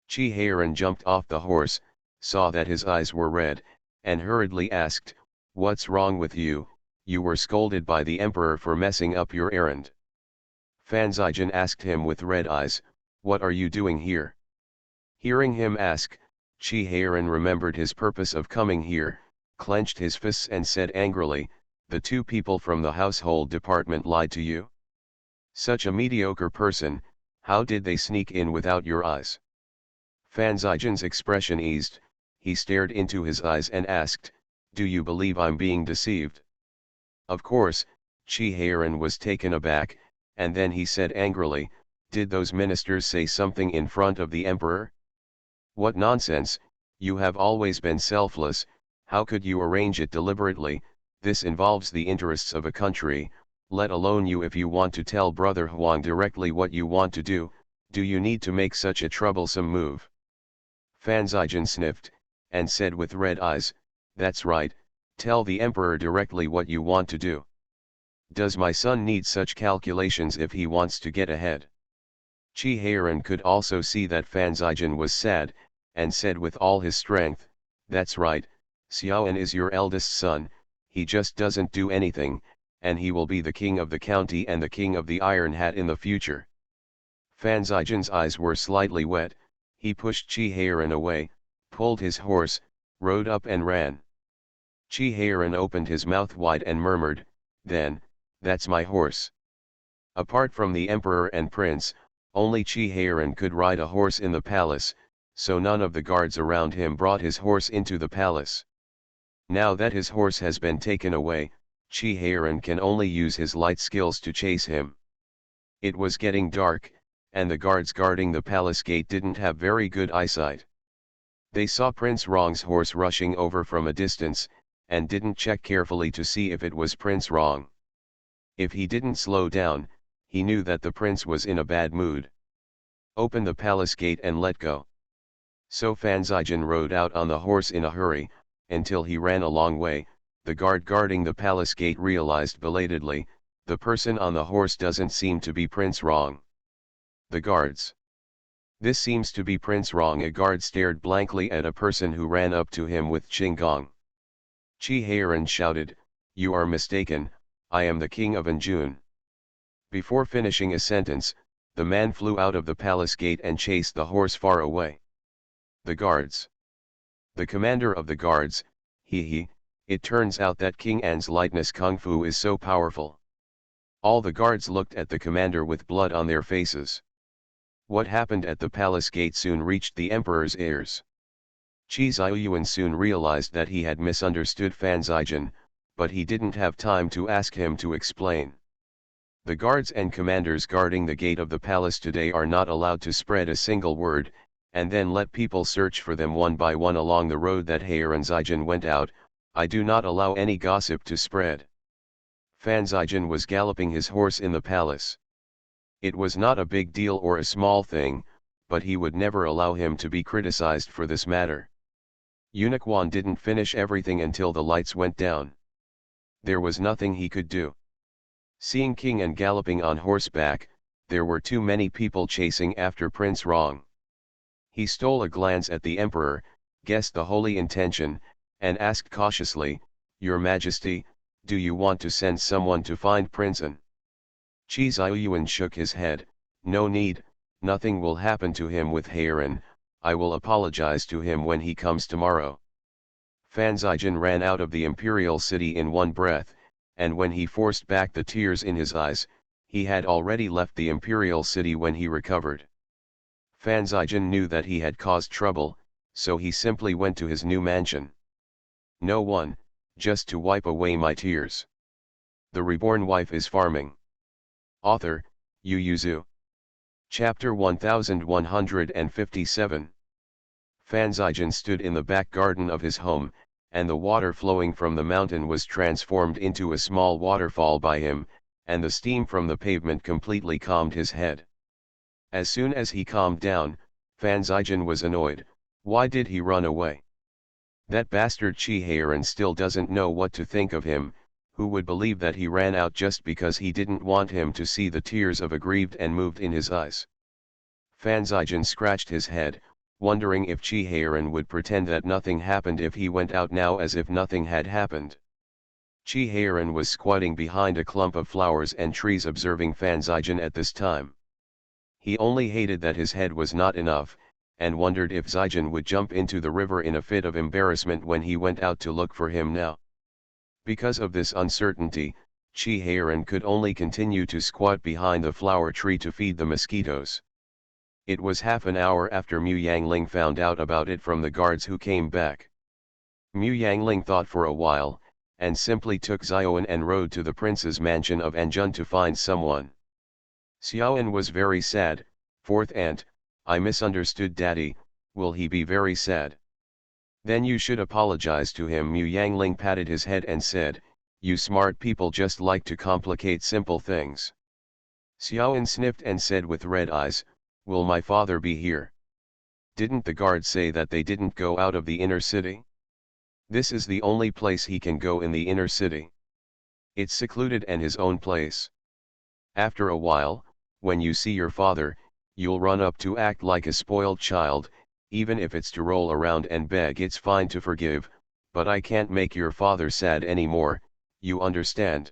Qi Heiran jumped off the horse, saw that his eyes were red, and hurriedly asked, "What's wrong with you? You were scolded by the emperor for messing up your errand." Fan Zijin asked him with red eyes, "What are you doing here?" Hearing him ask, Qi Heiran remembered his purpose of coming here, clenched his fists and said angrily, "The two people from the household department lied to you? Such a mediocre person, how did they sneak in without your eyes?" Fan Zijin's expression eased, he stared into his eyes and asked, "Do you believe I'm being deceived?" Of course, Qi Heiran was taken aback, and then he said angrily, "Did those ministers say something in front of the emperor? What nonsense, you have always been selfless, how could you arrange it deliberately? This involves the interests of a country, let alone you. If you want to tell Brother Huang directly what you want to do you need to make such a troublesome move?" Fan Zijin sniffed, and said with red eyes, "That's right, tell the emperor directly what you want to do. Does my son need such calculations if he wants to get ahead?" Qi Heiran could also see that Fan Zijin was sad, and said with all his strength, "That's right, Xiaoan is your eldest son, he just doesn't do anything, and he will be the king of the county and the king of the Iron Hat in the future." Fan Zijin's eyes were slightly wet, he pushed Qi Heiran away, pulled his horse, rode up and ran. Qi Heiran opened his mouth wide and murmured, "Then, that's my horse." Apart from the emperor and prince, only Qi Heiran could ride a horse in the palace, so none of the guards around him brought his horse into the palace. Now that his horse has been taken away, Qi Heiran can only use his light skills to chase him. It was getting dark, and the guards guarding the palace gate didn't have very good eyesight. They saw Prince Rong's horse rushing over from a distance, and didn't check carefully to see if it was Prince Rong. If he didn't slow down, he knew that the prince was in a bad mood. "Open the palace gate and let go." So Fan Zijin rode out on the horse in a hurry, until he ran a long way. The guard guarding the palace gate realized belatedly, the person on the horse doesn't seem to be Prince Rong. The guards. "This seems to be Prince Rong." A guard stared blankly at a person who ran up to him with Qinggong. Qi Heiran shouted, "You are mistaken, I am the king of Anjun." Before finishing a sentence, the man flew out of the palace gate and chased the horse far away. The guards. The commander of the guards, it turns out that King An's lightness kung fu is so powerful. All the guards looked at the commander with blood on their faces. What happened at the palace gate soon reached the emperor's ears. Qi Ziyuan soon realized that he had misunderstood Fan Zijin, but he didn't have time to ask him to explain. The guards and commanders guarding the gate of the palace today are not allowed to spread a single word, and then let people search for them one by one along the road that Heian Zijin went out. I do not allow any gossip to spread. Fan Zijin was galloping his horse in the palace. It was not a big deal or a small thing, but he would never allow him to be criticized for this matter. Eunuch Wan didn't finish everything until the lights went down. There was nothing he could do. Seeing King An galloping on horseback, there were too many people chasing after Prince Rong. He stole a glance at the emperor, guessed the holy intention, and asked cautiously, "Your Majesty, do you want to send someone to find Prince An?" Qi Ziyuan shook his head, "No need, nothing will happen to him with Heian. I will apologize to him when he comes tomorrow." Fan Zijin ran out of the imperial city in one breath, and when he forced back the tears in his eyes, he had already left the imperial city when he recovered. Fan Zijin knew that he had caused trouble, so he simply went to his new mansion. "No one, just to wipe away my tears. The reborn wife is farming." Author, Yu Yuzu. Chapter 1157. Fan Zijin stood in the back garden of his home, and the water flowing from the mountain was transformed into a small waterfall by him, and the steam from the pavement completely calmed his head. As soon as he calmed down, Fan Zijin was annoyed. Why did he run away? That bastard Qi Heian still doesn't know what to think of him. Who would believe that he ran out just because he didn't want him to see the tears of aggrieved and moved in his eyes? Fan Zijin scratched his head, wondering if Qi Heian would pretend that nothing happened if he went out now as if nothing had happened. Qi Heian was squatting behind a clump of flowers and trees observing Fan Zijin at this time. He only hated that his head was not enough, and wondered if Zijin would jump into the river in a fit of embarrassment when he went out to look for him now. Because of this uncertainty, Qi Heian could only continue to squat behind the flower tree to feed the mosquitoes. It was half an hour after Mu Yangling found out about it from the guards who came back. Mu Yangling thought for a while, and simply took Xiaoan and rode to the prince's mansion of Anjun to find someone. Xiaoan was very sad. "Fourth aunt, I misunderstood daddy, will he be very sad?" "Then you should apologize to him." Mu Yangling patted his head and said, "You smart people just like to complicate simple things." Xiaoan sniffed and said with red eyes, "Will my father be here? Didn't the guard say that they didn't go out of the inner city? This is the only place he can go in the inner city. It's secluded and his own place. After a while, when you see your father, you'll run up to act like a spoiled child. Even if it's to roll around and beg, it's fine to forgive, but I can't make your father sad anymore, you understand?"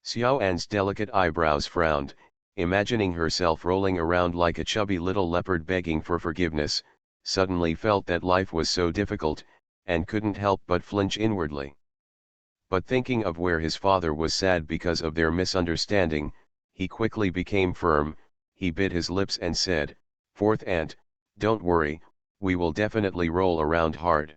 Xiaoan's delicate eyebrows frowned, imagining herself rolling around like a chubby little leopard begging for forgiveness, suddenly felt that life was so difficult, and couldn't help but flinch inwardly. But thinking of where his father was sad because of their misunderstanding, he quickly became firm. He bit his lips and said, "Fourth aunt, don't worry, we will definitely roll around hard."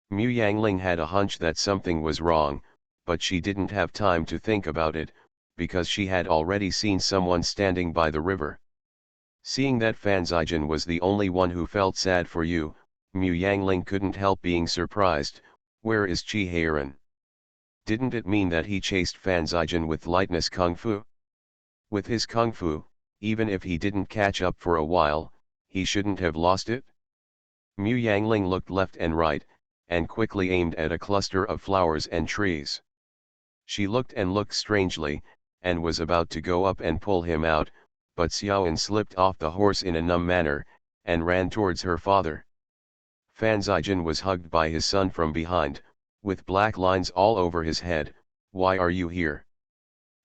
Mu Yangling had a hunch that something was wrong, but she didn't have time to think about it, because she had already seen someone standing by the river. Seeing that Fan Zijin was the only one who felt sad for you, Mu Yangling couldn't help being surprised. "Where is Qi Heian? Didn't it mean that he chased Fan Zijin with lightness kung fu? With his kung fu, even if he didn't catch up for a while, he shouldn't have lost it?" Mu Yangling looked left and right, and quickly aimed at a cluster of flowers and trees. She looked and looked strangely, and was about to go up and pull him out, but Xiaoan slipped off the horse in a numb manner, and ran towards her father. Fan Zijin was hugged by his son from behind, with black lines all over his head. "Why are you here?"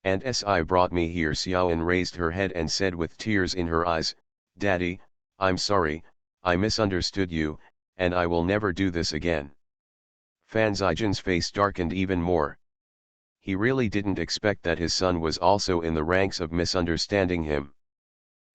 "Aunt Si brought me here." Xiaoan raised her head and said with tears in her eyes, "Daddy, I'm sorry, I misunderstood you, and I will never do this again." Fan Zijin's face darkened even more. He really didn't expect that his son was also in the ranks of misunderstanding him.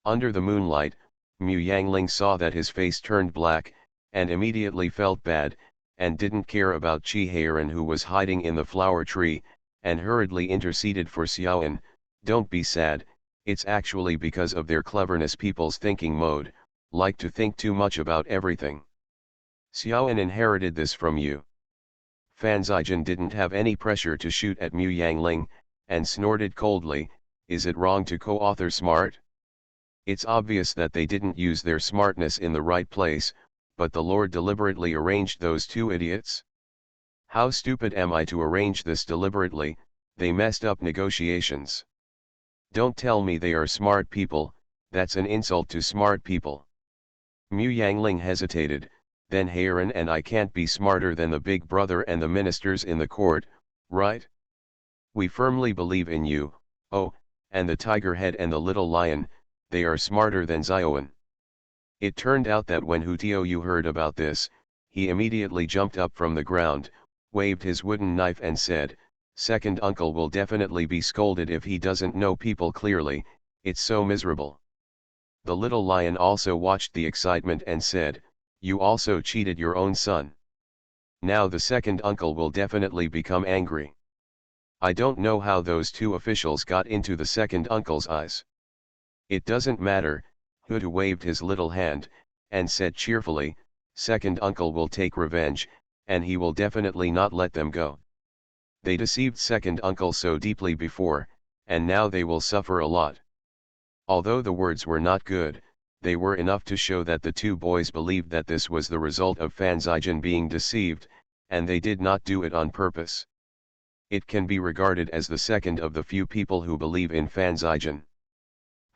Under the moonlight, Mu Yangling saw that his face turned black, and immediately felt bad, and didn't care about Chi Heiran, who was hiding in the flower tree, and hurriedly interceded for Xiaoan. Don't be sad, it's actually because of their cleverness. People's thinking mode, like to think too much about everything. Xiaoan inherited this from you. Fan Zijin didn't have any pressure to shoot at Mu Yangling, and snorted coldly, is it wrong to co-author smart? It's obvious that they didn't use their smartness in the right place, but the Lord deliberately arranged those two idiots. How stupid am I to arrange this deliberately? They messed up negotiations. Don't tell me they are smart people, that's an insult to smart people. Mu Yangling hesitated, then Heiran and I can't be smarter than the big brother and the ministers in the court, right? We firmly believe in you, oh, and the tiger head and the little lion, they are smarter than Xiaoan. It turned out that when Hu Tiaoyu heard about this, he immediately jumped up from the ground, waved his wooden knife and said, "Second uncle will definitely be scolded if he doesn't know people clearly, it's so miserable." The little lion also watched the excitement and said, "You also cheated your own son. Now the second uncle will definitely become angry." I don't know how those two officials got into the second uncle's eyes. It doesn't matter, Hutu waved his little hand, and said cheerfully, "Second uncle will take revenge, and he will definitely not let them go. They deceived second uncle so deeply before, and now they will suffer a lot." Although the words were not good, they were enough to show that the two boys believed that this was the result of Fan Zijin being deceived, and they did not do it on purpose. It can be regarded as the second of the few people who believe in Fan Zijin.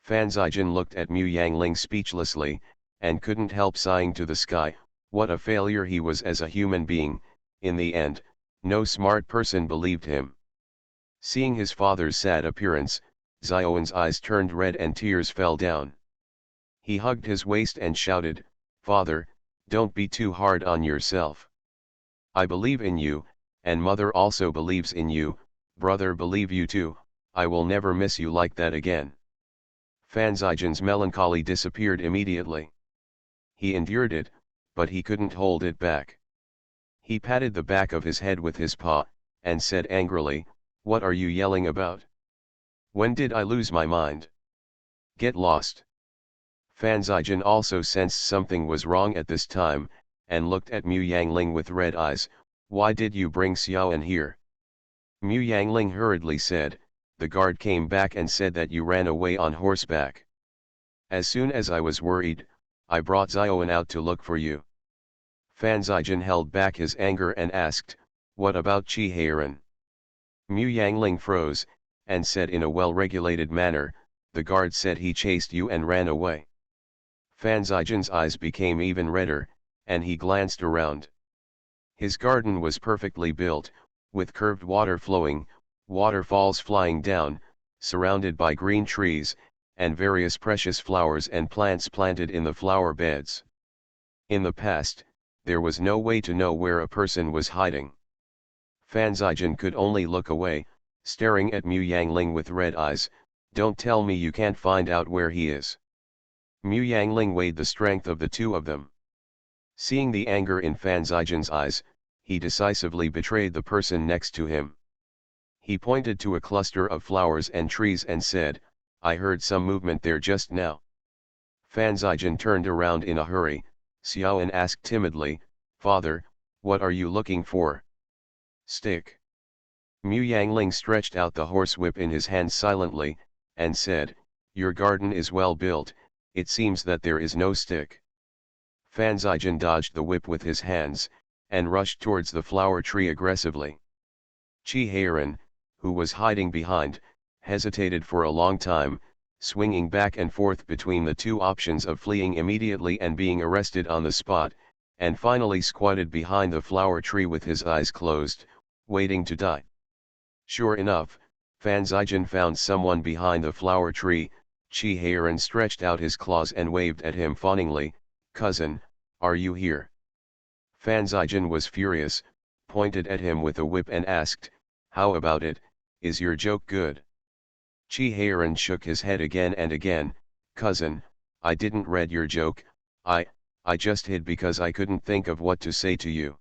Fan Zijin looked at Mu Yangling speechlessly, and couldn't help sighing to the sky, what a failure he was as a human being. In the end, no smart person believed him. Seeing his father's sad appearance, Xiaoan's eyes turned red and tears fell down. He hugged his waist and shouted, "Father, don't be too hard on yourself. I believe in you, and mother also believes in you, brother believe you too, I will never miss you like that again." Fan Zijin's melancholy disappeared immediately. He endured it, but he couldn't hold it back. He patted the back of his head with his paw, and said angrily, "What are you yelling about? When did I lose my mind? Get lost." Fan Zijin also sensed something was wrong at this time, and looked at Mu Yangling with red eyes. "Why did you bring Xiaoan here?" Mu Yangling hurriedly said, "The guard came back and said that you ran away on horseback. As soon as I was worried, I brought Xiaoan out to look for you." Fan Zijin held back his anger and asked, "What about Chi Heiran?" Mu Yangling froze, and said in a well-regulated manner, "The guard said he chased you and ran away." Fan Zijin's eyes became even redder, and he glanced around. His garden was perfectly built, with curved water flowing, waterfalls flying down, surrounded by green trees, and various precious flowers and plants planted in the flower beds. In the past, there was no way to know where a person was hiding. Fan Zijin could only look away, staring at Mu Yangling with red eyes. "Don't tell me you can't find out where he is." Mu Yangling weighed the strength of the two of them. Seeing the anger in Fan Zijin's eyes, he decisively betrayed the person next to him. He pointed to a cluster of flowers and trees and said, "I heard some movement there just now." Fan Zijin turned around in a hurry. Xiaoan asked timidly, "Father, what are you looking for?" "Stick." Mu Yangling stretched out the horsewhip in his hand silently, and said, "Your garden is well built, it seems that there is no stick." Fan Zijin dodged the whip with his hands, and rushed towards the flower tree aggressively. Chi Heiran, who was hiding behind, hesitated for a long time, swinging back and forth between the two options of fleeing immediately and being arrested on the spot, and finally squatted behind the flower tree with his eyes closed, waiting to die. Sure enough, Fan Zijin found someone behind the flower tree. Chi Heiran stretched out his claws and waved at him fawningly, "Cousin, are you here?" Fan Zijin was furious, pointed at him with a whip and asked, "How about it, is your joke good? Chi Heiran shook his head again and again. Cousin, I didn't read your joke, I just hid because I couldn't think of what to say to you.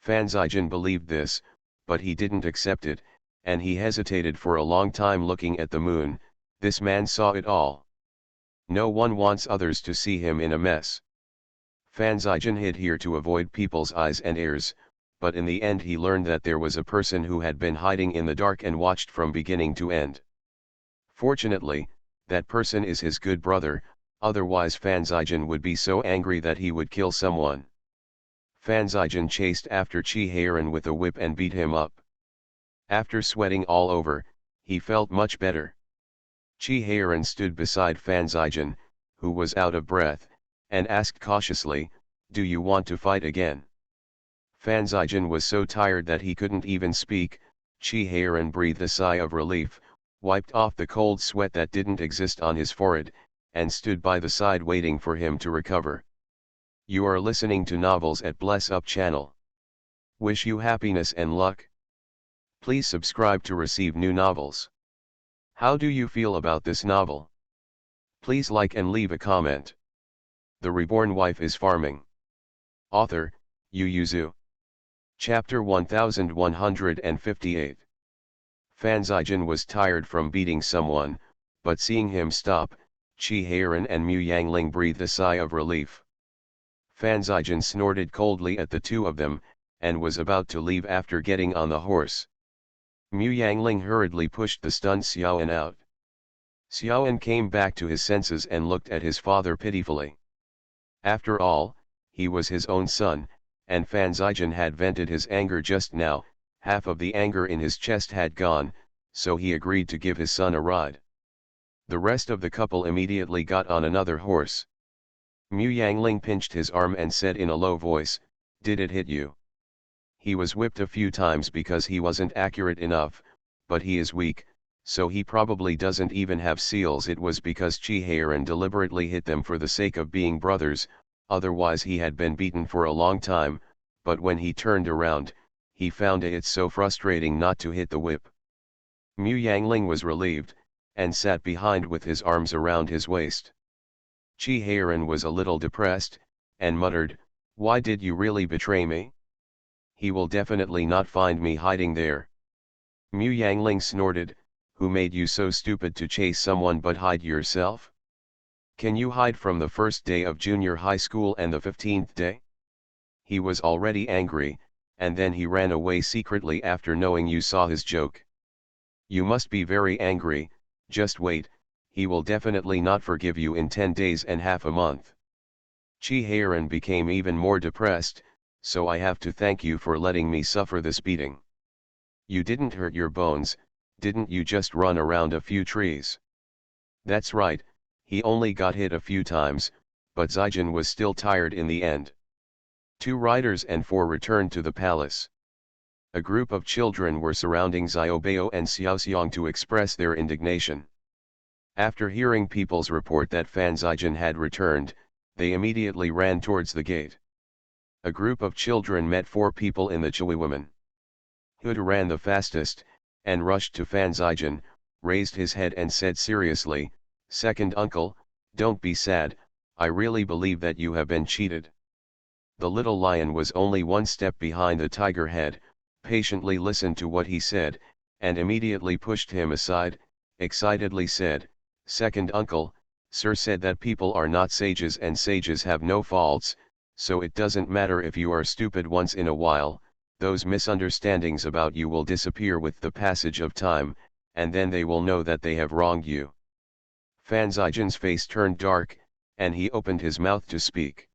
Fan Zijin believed this, but he didn't accept it, and he hesitated for a long time looking at the moon. This man saw it all. No one wants others to see him in a mess. Fan Zijin hid here to avoid people's eyes and ears, but in the end he learned that there was a person who had been hiding in the dark and watched from beginning to end. Fortunately, that person is his good brother, otherwise Fan Zijin would be so angry that he would kill someone. Fan Zijin chased after Chi Heiran with a whip and beat him up. After sweating all over, he felt much better. Chi Heiran stood beside Fan Zijin, who was out of breath, and asked cautiously, "Do you want to fight again?" Fan Zijin was so tired that he couldn't even speak. Chi Heiran breathed a sigh of relief, wiped off the cold sweat that didn't exist on his forehead, and stood by the side waiting for him to recover. You are listening to Novels at Bless Up channel. Wish you happiness and luck. Please subscribe to receive new novels. How do you feel about this novel? Please like and leave a comment. The Reborn Wife is Farming. Author, Yu Yuzu. Chapter 1158. Fan Zijin was tired from beating someone, but seeing him stop, Chi Heiran and Mu Yangling breathed a sigh of relief. Fan Zijin snorted coldly at the two of them, and was about to leave after getting on the horse. Mu Yangling hurriedly pushed the stunned Xiaoan out. Xiaoan came back to his senses and looked at his father pitifully. After all, he was his own son, and Fan Zijin had vented his anger just now. Half of the anger in his chest had gone, so he agreed to give his son a ride. The rest of the couple immediately got on another horse. Mu Yangling pinched his arm and said in a low voice, "Did it hit you?" He was whipped a few times because he wasn't accurate enough, but he is weak, so he probably doesn't even have seals. It was because Chi Heiran deliberately hit them for the sake of being brothers, otherwise he had been beaten for a long time, but when he turned around, he found it so frustrating not to hit the whip. Mu Yangling was relieved, and sat behind with his arms around his waist. Chi Heiran was a little depressed, and muttered, "Why did you really betray me? He will definitely not find me hiding there." Mu Yangling snorted, "Who made you so stupid to chase someone but hide yourself? Can you hide from the first day of junior high school and the 15th day? He was already angry, and then he ran away secretly after knowing you saw his joke. You must be very angry. Just wait, he will definitely not forgive you in 10 days and half a month." Chi Heiran became even more depressed, "So I have to thank you for letting me suffer this beating. You didn't hurt your bones, didn't you? Just run around a few trees." That's right, he only got hit a few times, but Zijin was still tired in the end. 2 riders and 4 returned to the palace. A group of children were surrounding Xiaobao and Xiaoxiang to express their indignation. After hearing people's report that Fan Zijin had returned, they immediately ran towards the gate. A group of children met 4 people in the Chui women. Huda ran the fastest, and rushed to Fan Zijin, raised his head and said seriously, "Second uncle, don't be sad, I really believe that you have been cheated." The little lion was only 1 step behind the tiger head, patiently listened to what he said, and immediately pushed him aside, excitedly said, "Second uncle, sir said that people are not sages and sages have no faults, so it doesn't matter if you are stupid once in a while, those misunderstandings about you will disappear with the passage of time, and then they will know that they have wronged you." Fan Zijin's face turned dark, and he opened his mouth to speak.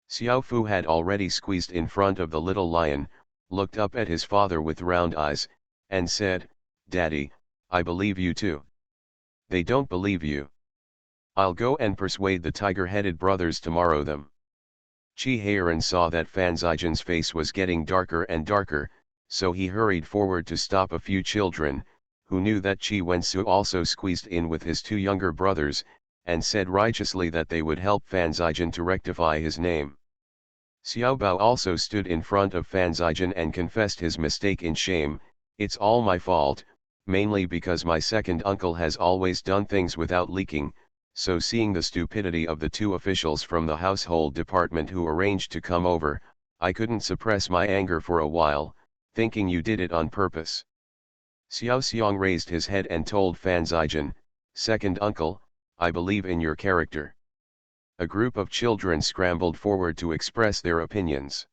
Xiao Fu had already squeezed in front of the little lion, looked up at his father with round eyes, and said, "Daddy, I believe you too." "They don't believe you. I'll go and persuade the tiger-headed brothers tomorrow them." Chi Heiran saw that Fan Zijin's face was getting darker and darker, so he hurried forward to stop a few children, who knew that Chi Wensu also squeezed in with his 2 younger brothers, and said righteously that they would help Fan Zijin to rectify his name. Xiao Bao also stood in front of Fan Zijin and confessed his mistake in shame, "It's all my fault, mainly because my second uncle has always done things without leaking, so seeing the stupidity of the two officials from the household department who arranged to come over, I couldn't suppress my anger for a while, thinking you did it on purpose. Xiao Xiang raised his head and told Fan Zijin, "Second uncle, I believe in your character." A group of children scrambled forward to express their opinions.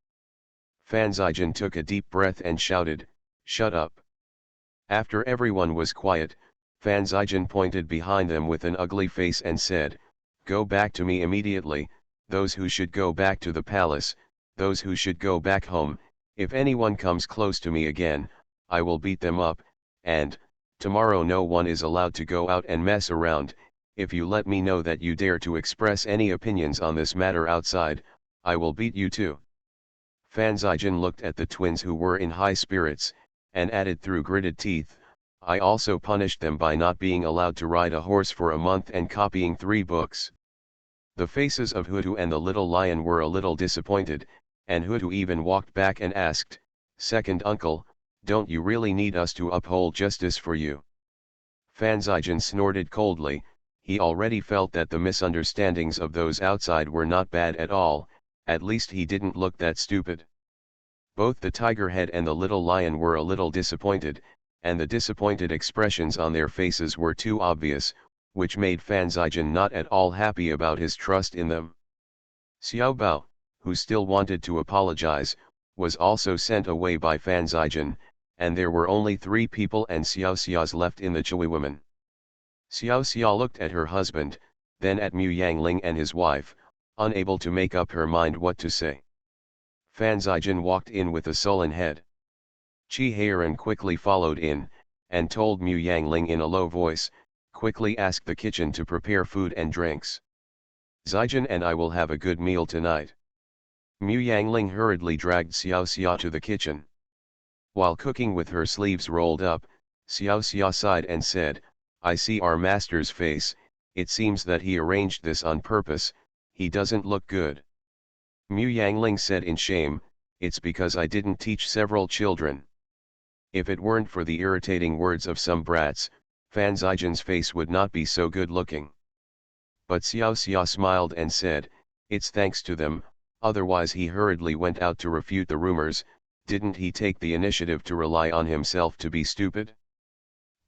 Fan Zijin took a deep breath and shouted, "Shut up." After everyone was quiet, Fan Zijin pointed behind them with an ugly face and said, "Go back to me immediately, those who should go back to the palace, those who should go back home. If anyone comes close to me again, I will beat them up, and, tomorrow no one is allowed to go out and mess around. If you let me know that you dare to express any opinions on this matter outside, I will beat you too." Fan Zijin looked at the twins who were in high spirits, and added through gritted teeth, "I also punished them by not being allowed to ride a horse for a month and copying 3 books. The faces of Hutu and the little lion were a little disappointed, and Hutu even walked back and asked, "Second uncle, don't you really need us to uphold justice for you?" Fan Zijin snorted coldly. He already felt that the misunderstandings of those outside were not bad at all, at least he didn't look that stupid. Both the tiger head and the little lion were a little disappointed, and the disappointed expressions on their faces were too obvious, which made Fan Zijin not at all happy about his trust in them. Xiao Bao, who still wanted to apologize, was also sent away by Fan Zijin, and there were only 3 people and Xiao Xia's left in the Chui women. Xiao Xia looked at her husband, then at Mu Yangling and his wife, unable to make up her mind what to say. Fan Zijin walked in with a sullen head. Qi Heiran quickly followed in, and told Mu Yangling in a low voice, "Quickly ask the kitchen to prepare food and drinks. Zijin and I will have a good meal tonight." Mu Yangling hurriedly dragged Xiao Xia to the kitchen. While cooking with her sleeves rolled up, Xiao Xia sighed and said, "I see our master's face, it seems that he arranged this on purpose, he doesn't look good." Mu Yangling said in shame, "It's because I didn't teach several children. If it weren't for the irritating words of some brats, Fan Zijin's face would not be so good looking." But Xiao Xia smiled and said, "It's thanks to them," otherwise he hurriedly went out to refute the rumors. Didn't he take the initiative to rely on himself to be stupid?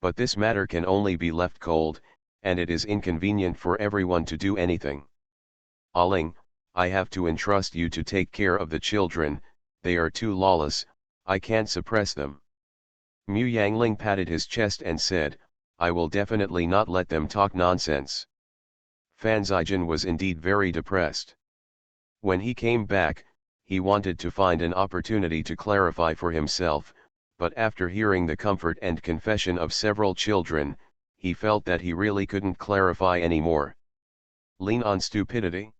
But this matter can only be left cold, and it is inconvenient for everyone to do anything. "Aling, I have to entrust you to take care of the children, they are too lawless, I can't suppress them." Mu Yangling patted his chest and said, "I will definitely not let them talk nonsense." Fan Zijin was indeed very depressed. When he came back, he wanted to find an opportunity to clarify for himself, but after hearing the comfort and confession of several children, he felt that he really couldn't clarify anymore. Lean on stupidity?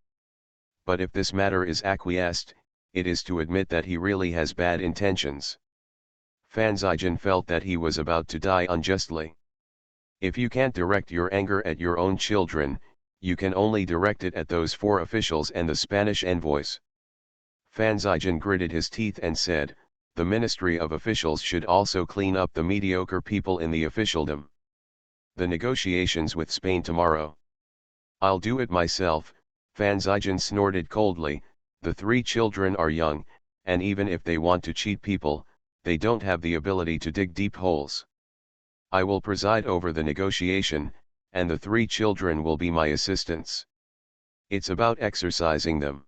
But if this matter is acquiesced, it is to admit that he really has bad intentions. Fan Zijin felt that he was about to die unjustly. If you can't direct your anger at your own children, you can only direct it at those 4 officials and the Spanish envoys. Fan Zijin gritted his teeth and said, "The Ministry of Officials should also clean up the mediocre people in the officialdom. The negotiations with Spain tomorrow. I'll do it myself." Fan Zijin snorted coldly, "The 3 children are young, and even if they want to cheat people, they don't have the ability to dig deep holes. I will preside over the negotiation, and the 3 children will be my assistants. It's about exercising them.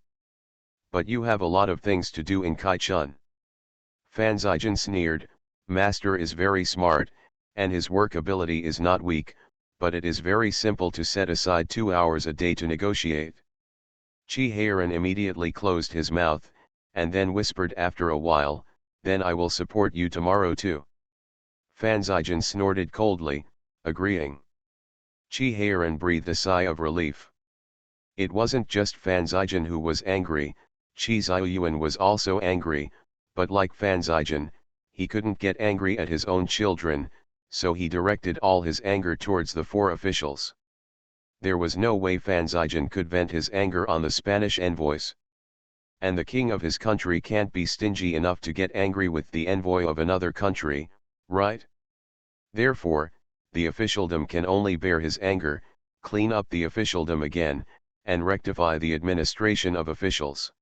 But you have a lot of things to do in Kaichun." Fan Zijin sneered, "Master is very smart, and his work ability is not weak, but it is very simple to set aside 2 hours a day to negotiate." Qi Heiran immediately closed his mouth, and then whispered after a while, "Then I will support you tomorrow too." Fan Zijin snorted coldly, agreeing. Qi Heiran breathed a sigh of relief. It wasn't just Fan Zijin who was angry, Qi Ziyuan was also angry, but like Fan Zijin, he couldn't get angry at his own children, so he directed all his anger towards the 4 officials. There was no way Fan Zijin could vent his anger on the Spanish envoys. And the king of his country can't be stingy enough to get angry with the envoy of another country, right? Therefore, the officialdom can only bear his anger, clean up the officialdom again, and rectify the administration of officials.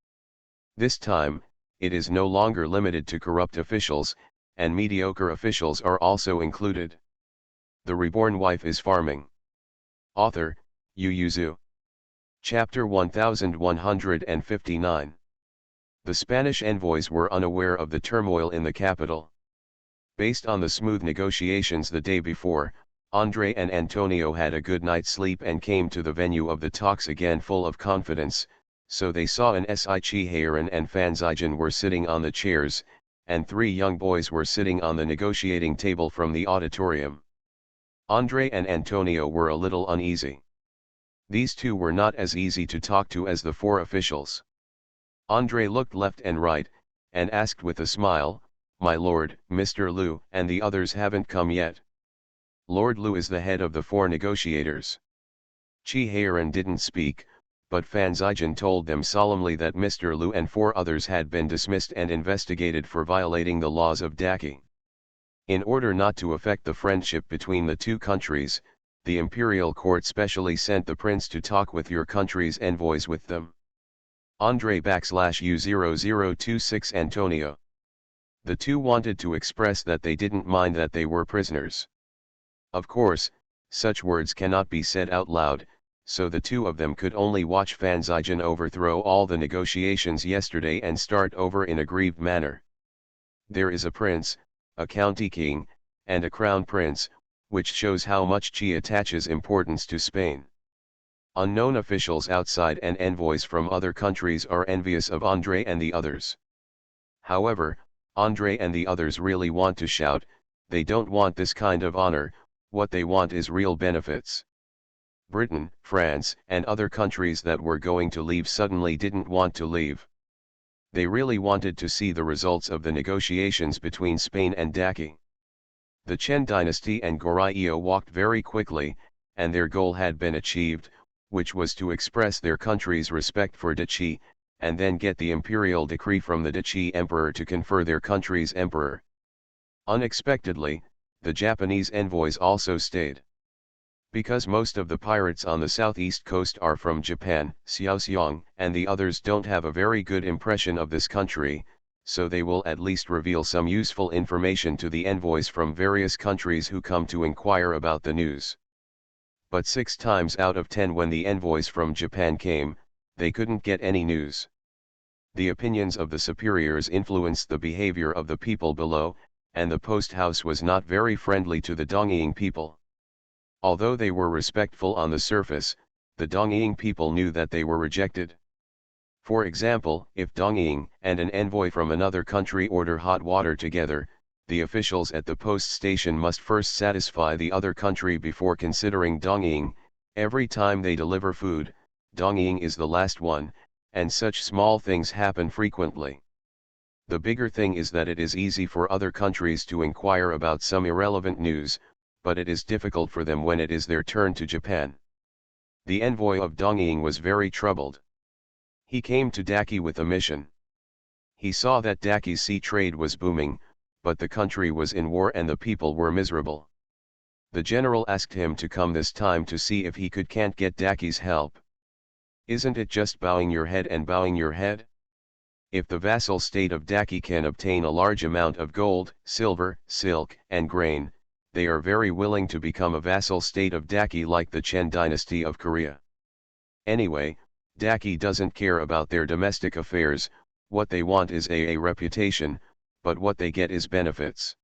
This time, it is no longer limited to corrupt officials, and mediocre officials are also included. The Reborn Wife is Farming. Author, Yu Yuzu. Chapter 1159. The Spanish envoys were unaware of the turmoil in the capital. Based on the smooth negotiations the day before, André and Antonio had a good night's sleep and came to the venue of the talks again full of confidence, so they saw an Sci-Fi and Fanzigen were sitting on the chairs, and 3 young boys were sitting on the negotiating table from the auditorium. André and Antonio were a little uneasy. These two were not as easy to talk to as the 4 officials. André looked left and right, and asked with a smile, "My lord, Mr. Liu and the others haven't come yet." Lord Liu is the head of the 4 negotiators. Chi Heiran didn't speak, but Fanzigen told them solemnly that Mr. Liu and 4 others had been dismissed and investigated for violating the laws of Daki. In order not to affect the friendship between the 2 countries, the imperial court specially sent the prince to talk with your country's envoys with them. André /U0026 Antonio. The 2 wanted to express that they didn't mind that they were prisoners. Of course, such words cannot be said out loud, so the 2 of them could only watch Fanzigen overthrow all the negotiations yesterday and start over in a grieved manner. There is a prince, a county king, and a crown prince, which shows how much Chi attaches importance to Spain. Unknown officials outside and envoys from other countries are envious of André and the others. However, André and the others really want to shout, they don't want this kind of honor, what they want is real benefits. Britain, France, and other countries that were going to leave suddenly didn't want to leave. They really wanted to see the results of the negotiations between Spain and Daki. The Chen dynasty and Goryeo walked very quickly, and their goal had been achieved, which was to express their country's respect for Dachi, and then get the imperial decree from the Dachi emperor to confer their country's emperor. Unexpectedly, the Japanese envoys also stayed. Because most of the pirates on the southeast coast are from Japan, Xiaoxiang and the others don't have a very good impression of this country, so they will at least reveal some useful information to the envoys from various countries who come to inquire about the news. But 6 times out of 10 when the envoys from Japan came, they couldn't get any news. The opinions of the superiors influenced the behavior of the people below, and the post house was not very friendly to the Dongying people. Although they were respectful on the surface, the Dongying people knew that they were rejected. For example, if Dongying and an envoy from another country order hot water together, the officials at the post station must first satisfy the other country before considering Dongying. Every time they deliver food, Dongying is the last one, and such small things happen frequently. The bigger thing is that it is easy for other countries to inquire about some irrelevant news, but it is difficult for them when it is their turn to Japan. The envoy of Dongying was very troubled. He came to Daki with a mission. He saw that Daki's sea trade was booming, but the country was in war and the people were miserable. The general asked him to come this time to see if he can't get Daki's help. Isn't it just bowing your head and bowing your head? If the vassal state of Daki can obtain a large amount of gold, silver, silk, and grain, they are very willing to become a vassal state of Daki like the Chen dynasty of Korea. Anyway, Daki doesn't care about their domestic affairs, what they want is a reputation, but what they get is benefits.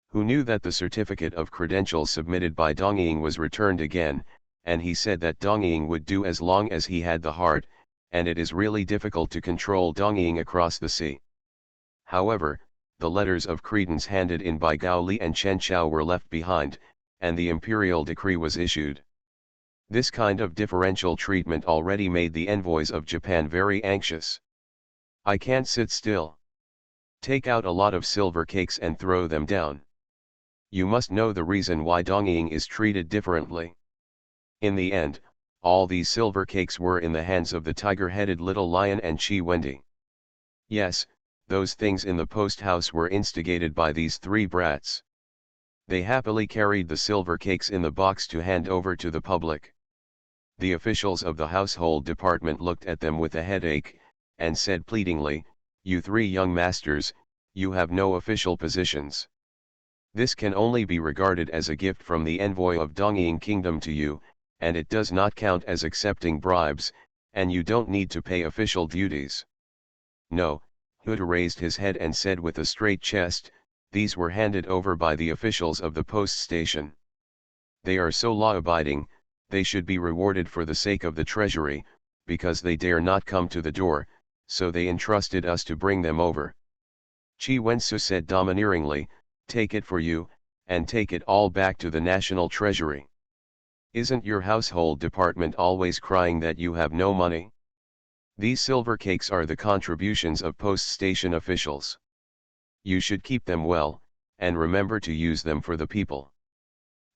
Who knew that the certificate of credentials submitted by Dongying was returned again, and he said that Dongying would do as long as he had the heart, and it is really difficult to control Dongying across the sea. However, the letters of credence handed in by Gao Li and Chen Chao were left behind, and the imperial decree was issued. This kind of differential treatment already made the envoys of Japan very anxious. I can't sit still. Take out a lot of silver cakes and throw them down. You must know the reason why Dongying is treated differently. In the end, all these silver cakes were in the hands of the tiger-headed little lion and Chi Wendy. Yes, those things in the post house were instigated by these 3 brats. They happily carried the silver cakes in the box to hand over to the public. The officials of the household department looked at them with a headache, and said pleadingly, "You three young masters, you have no official positions. This can only be regarded as a gift from the envoy of Dongying Kingdom to you, and it does not count as accepting bribes, and you don't need to pay official duties." No, Huda raised his head and said with a straight chest, "These were handed over by the officials of the post station. They are so law-abiding, they should be rewarded for the sake of the treasury, because they dare not come to the door, so they entrusted us to bring them over." Chi Wensu said domineeringly, "Take it for you, and take it all back to the national treasury. Isn't your household department always crying that you have no money? These silver cakes are the contributions of post station officials. You should keep them well, and remember to use them for the people."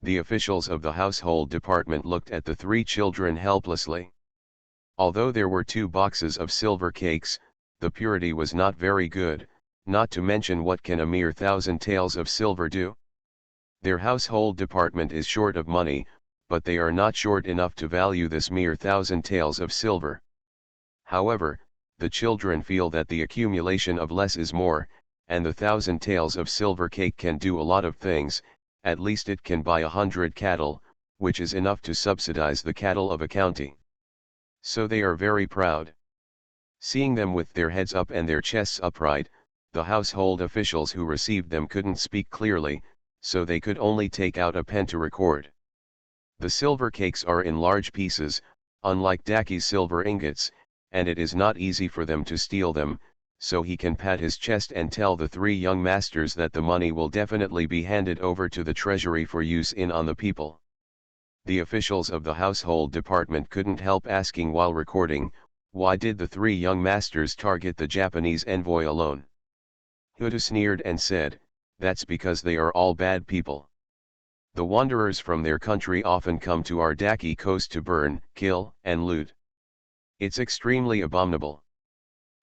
The officials of the household department looked at the three children helplessly. Although there were 2 boxes of silver cakes, the purity was not very good, not to mention what can a mere 1,000 taels of silver do? Their household department is short of money, but they are not short enough to value this mere 1,000 taels of silver. However, the children feel that the accumulation of less is more, and the 1,000 taels of silver cake can do a lot of things. At least it can buy 100 cattle, which is enough to subsidize the cattle of a county. So they are very proud. Seeing them with their heads up and their chests upright, the household officials who received them couldn't speak clearly, so they could only take out a pen to record. The silver cakes are in large pieces, unlike Daki's silver ingots, and it is not easy for them to steal them, so he can pat his chest and tell the 3 young masters that the money will definitely be handed over to the treasury for use on the people. The officials of the household department couldn't help asking while recording, why did the 3 young masters target the Japanese envoy alone? Huda sneered and said, "That's because they are all bad people. The wanderers from their country often come to our Daki coast to burn, kill, and loot. It's extremely abominable."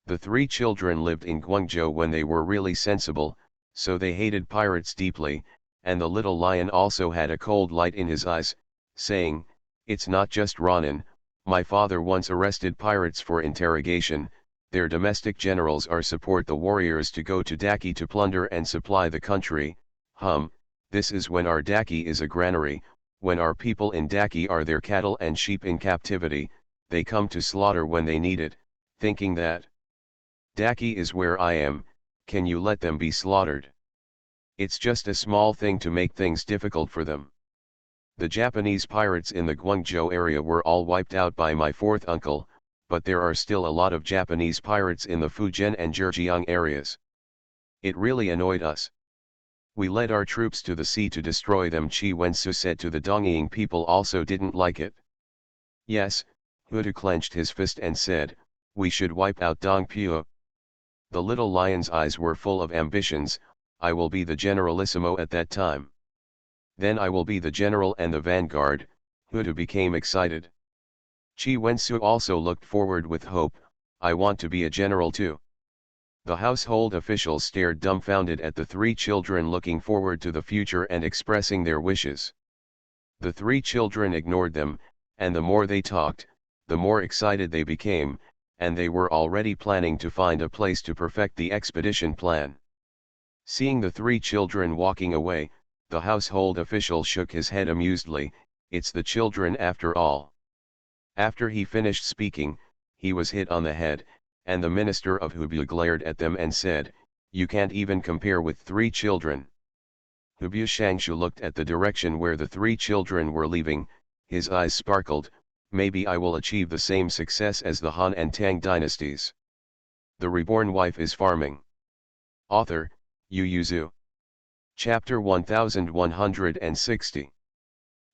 The 3 children lived in Guangzhou when they were really sensible, so they hated pirates deeply, and the little lion also had a cold light in his eyes, saying, "It's not just Ronin, my father once arrested pirates for interrogation, their domestic generals are support the warriors to go to Daki to plunder and supply the country. This is when our Daki is a granary, when our people in Daki are their cattle and sheep in captivity, they come to slaughter when they need it, thinking that Daki is where I am, can you let them be slaughtered? It's just a small thing to make things difficult for them. The Japanese pirates in the Guangzhou area were all wiped out by my 4th uncle, but there are still a lot of Japanese pirates in the Fujian and Zhejiang areas. It really annoyed us. We led our troops to the sea to destroy them." Chi Wensu said to the Dongying people also didn't like it. Yes, Huda clenched his fist and said, "We should wipe out Dongpu." The little lion's eyes were full of ambitions. "I will be the generalissimo at that time. Then I will be the general and the vanguard." Huda became excited. Chi Wensu also looked forward with hope, "I want to be a general too." The household officials stared dumbfounded at the 3 children looking forward to the future and expressing their wishes. The 3 children ignored them, and the more they talked, the more excited they became, and they were already planning to find a place to perfect the expedition plan. Seeing the 3 children walking away, the household official shook his head amusedly, "It's the children after all." After he finished speaking, he was hit on the head, and the minister of Hubei glared at them and said, "You can't even compare with 3 children." Hubei Shangshu looked at the direction where the 3 children were leaving, his eyes sparkled, "Maybe I will achieve the same success as the Han and Tang dynasties." The Reborn Wife is Farming. Author, Yu Yuzu. Chapter 1160.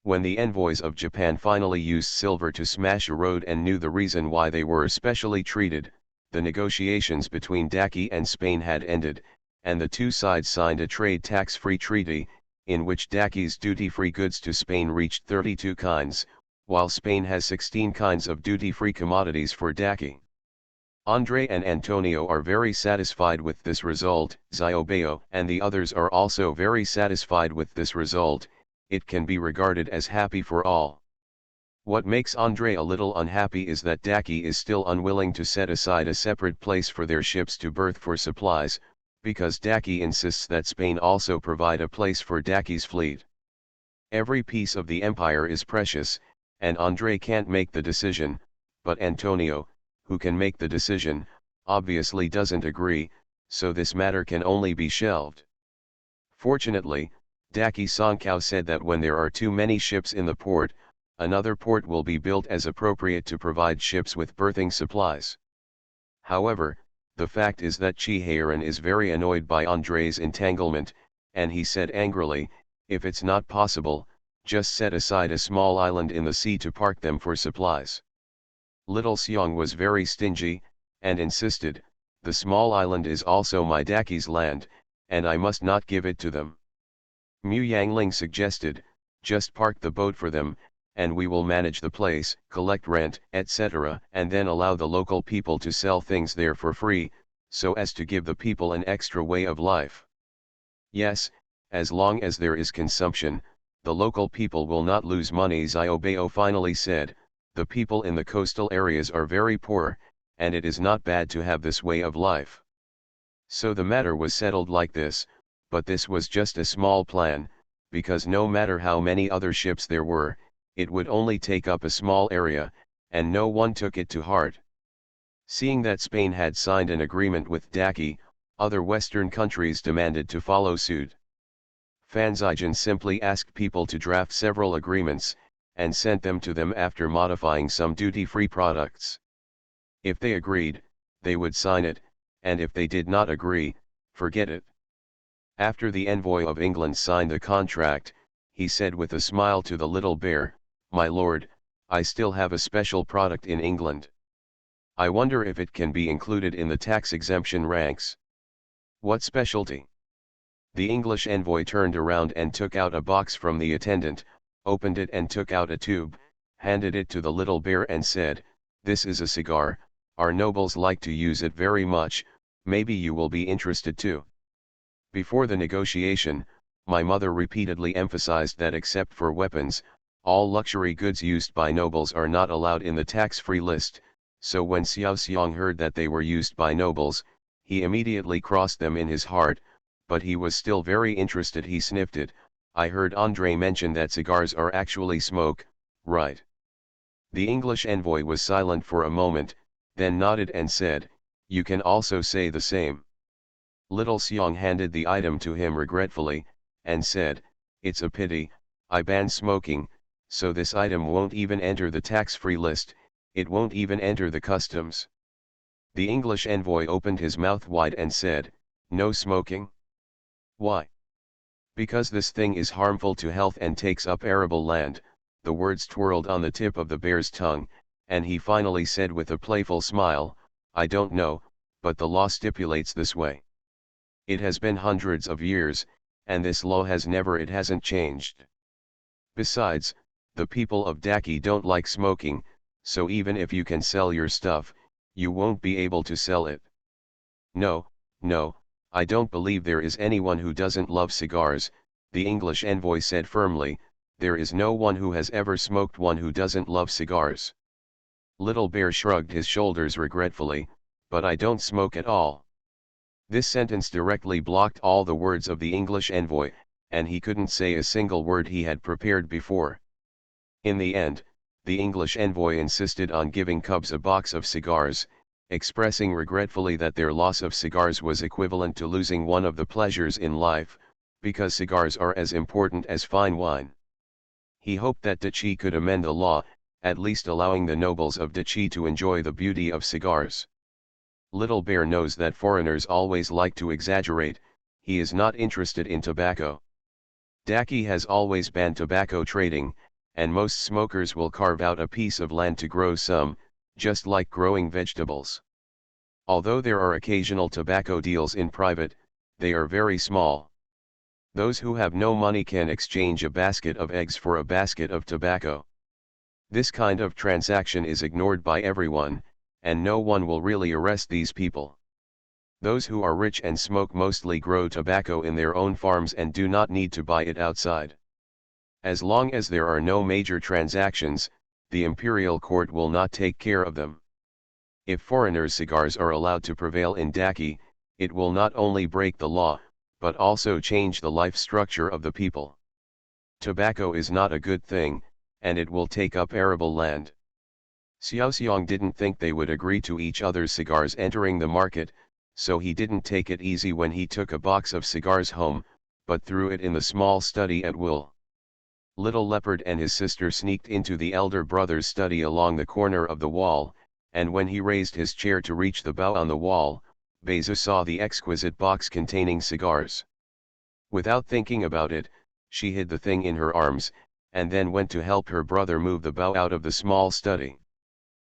When the envoys of Japan finally used silver to smash a road and knew the reason why they were especially treated, the negotiations between Daki and Spain had ended, and the 2 sides signed a trade tax-free treaty, in which Daki's duty-free goods to Spain reached 32 kinds, while Spain has 16 kinds of duty-free commodities for Daki. Andre and Antonio are very satisfied with this result, Xiaobao and the others are also very satisfied with this result, it can be regarded as happy for all. What makes Andre a little unhappy is that Daki is still unwilling to set aside a separate place for their ships to berth for supplies, because Daki insists that Spain also provide a place for Daki's fleet. Every piece of the empire is precious, and Andre can't make the decision, but Antonio, who can make the decision, obviously doesn't agree, so this matter can only be shelved. Fortunately, Daki Sankao said that when there are too many ships in the port, another port will be built as appropriate to provide ships with berthing supplies. However, the fact is that Chihayran is very annoyed by Andre's entanglement, and he said angrily, if it's not possible, just set aside a small island in the sea to park them for supplies. Little Xiong was very stingy, and insisted, the small island is also my Daki's land, and I must not give it to them. Mu Yangling suggested, just park the boat for them, and we will manage the place, collect rent, etc., and then allow the local people to sell things there for free, so as to give the people an extra way of life. Yes, as long as there is consumption, the local people will not lose money, Xiaobao finally said. The people in the coastal areas are very poor, and it is not bad to have this way of life. So the matter was settled like this, but this was just a small plan, because no matter how many other ships there were, it would only take up a small area, and no one took it to heart. Seeing that Spain had signed an agreement with Daki, other Western countries demanded to follow suit. Fanzijan simply asked people to draft several agreements, and sent them to them after modifying some duty-free products. If they agreed, they would sign it, and if they did not agree, forget it. After the envoy of England signed the contract, he said with a smile to the little bear, "My lord, I still have a special product in England. I wonder if it can be included in the tax exemption ranks." "What specialty?" The English envoy turned around and took out a box from the attendant, opened it and took out a tube, handed it to the little bear and said, "This is a cigar, our nobles like to use it very much, maybe you will be interested too." Before the negotiation, my mother repeatedly emphasized that except for weapons, all luxury goods used by nobles are not allowed in the tax-free list, so when Xiao Xiong heard that they were used by nobles, he immediately crossed them in his heart, but he was still very interested. He sniffed it. "I heard Andre mention that cigars are actually smoke, right?" The English envoy was silent for a moment, then nodded and said, "You can also say the same." Little Xiong handed the item to him regretfully, and said, "It's a pity, I ban smoking, so this item won't even enter the tax-free list, it won't even enter the customs." The English envoy opened his mouth wide and said, "No smoking? Why?" "Because this thing is harmful to health and takes up arable land." The words twirled on the tip of the bear's tongue, and he finally said with a playful smile, "I don't know, but the law stipulates this way. It has been hundreds of years, and this law hasn't changed. Besides, the people of Daki don't like smoking, so even if you can sell your stuff, you won't be able to sell it." No, I don't believe there is anyone who doesn't love cigars," the English envoy said firmly. "There is no one who has ever smoked one who doesn't love cigars." Little Bear shrugged his shoulders regretfully, "But I don't smoke at all." This sentence directly blocked all the words of the English envoy, and he couldn't say a single word he had prepared before. In the end, the English envoy insisted on giving Cubs a box of cigars, expressing regretfully that their loss of cigars was equivalent to losing one of the pleasures in life, because cigars are as important as fine wine. He hoped that Dachi could amend the law, at least allowing the nobles of Dachi to enjoy the beauty of cigars. Little Bear knows that foreigners always like to exaggerate. He is not interested in tobacco. Daki has always banned tobacco trading, and most smokers will carve out a piece of land to grow some, just like growing vegetables. Although there are occasional tobacco deals in private, they are very small. Those who have no money can exchange a basket of eggs for a basket of tobacco. This kind of transaction is ignored by everyone, and no one will really arrest these people. Those who are rich and smoke mostly grow tobacco in their own farms and do not need to buy it outside. As long as there are no major transactions, the imperial court will not take care of them. If foreigners' cigars are allowed to prevail in Daki, it will not only break the law, but also change the life structure of the people. Tobacco is not a good thing, and it will take up arable land. Xiaoxiang didn't think they would agree to each other's cigars entering the market, so he didn't take it easy when he took a box of cigars home, but threw it in the small study at will. Little Leopard and his sister sneaked into the elder brother's study along the corner of the wall, and when he raised his chair to reach the bow on the wall, Beza saw the exquisite box containing cigars. Without thinking about it, she hid the thing in her arms, and then went to help her brother move the bow out of the small study.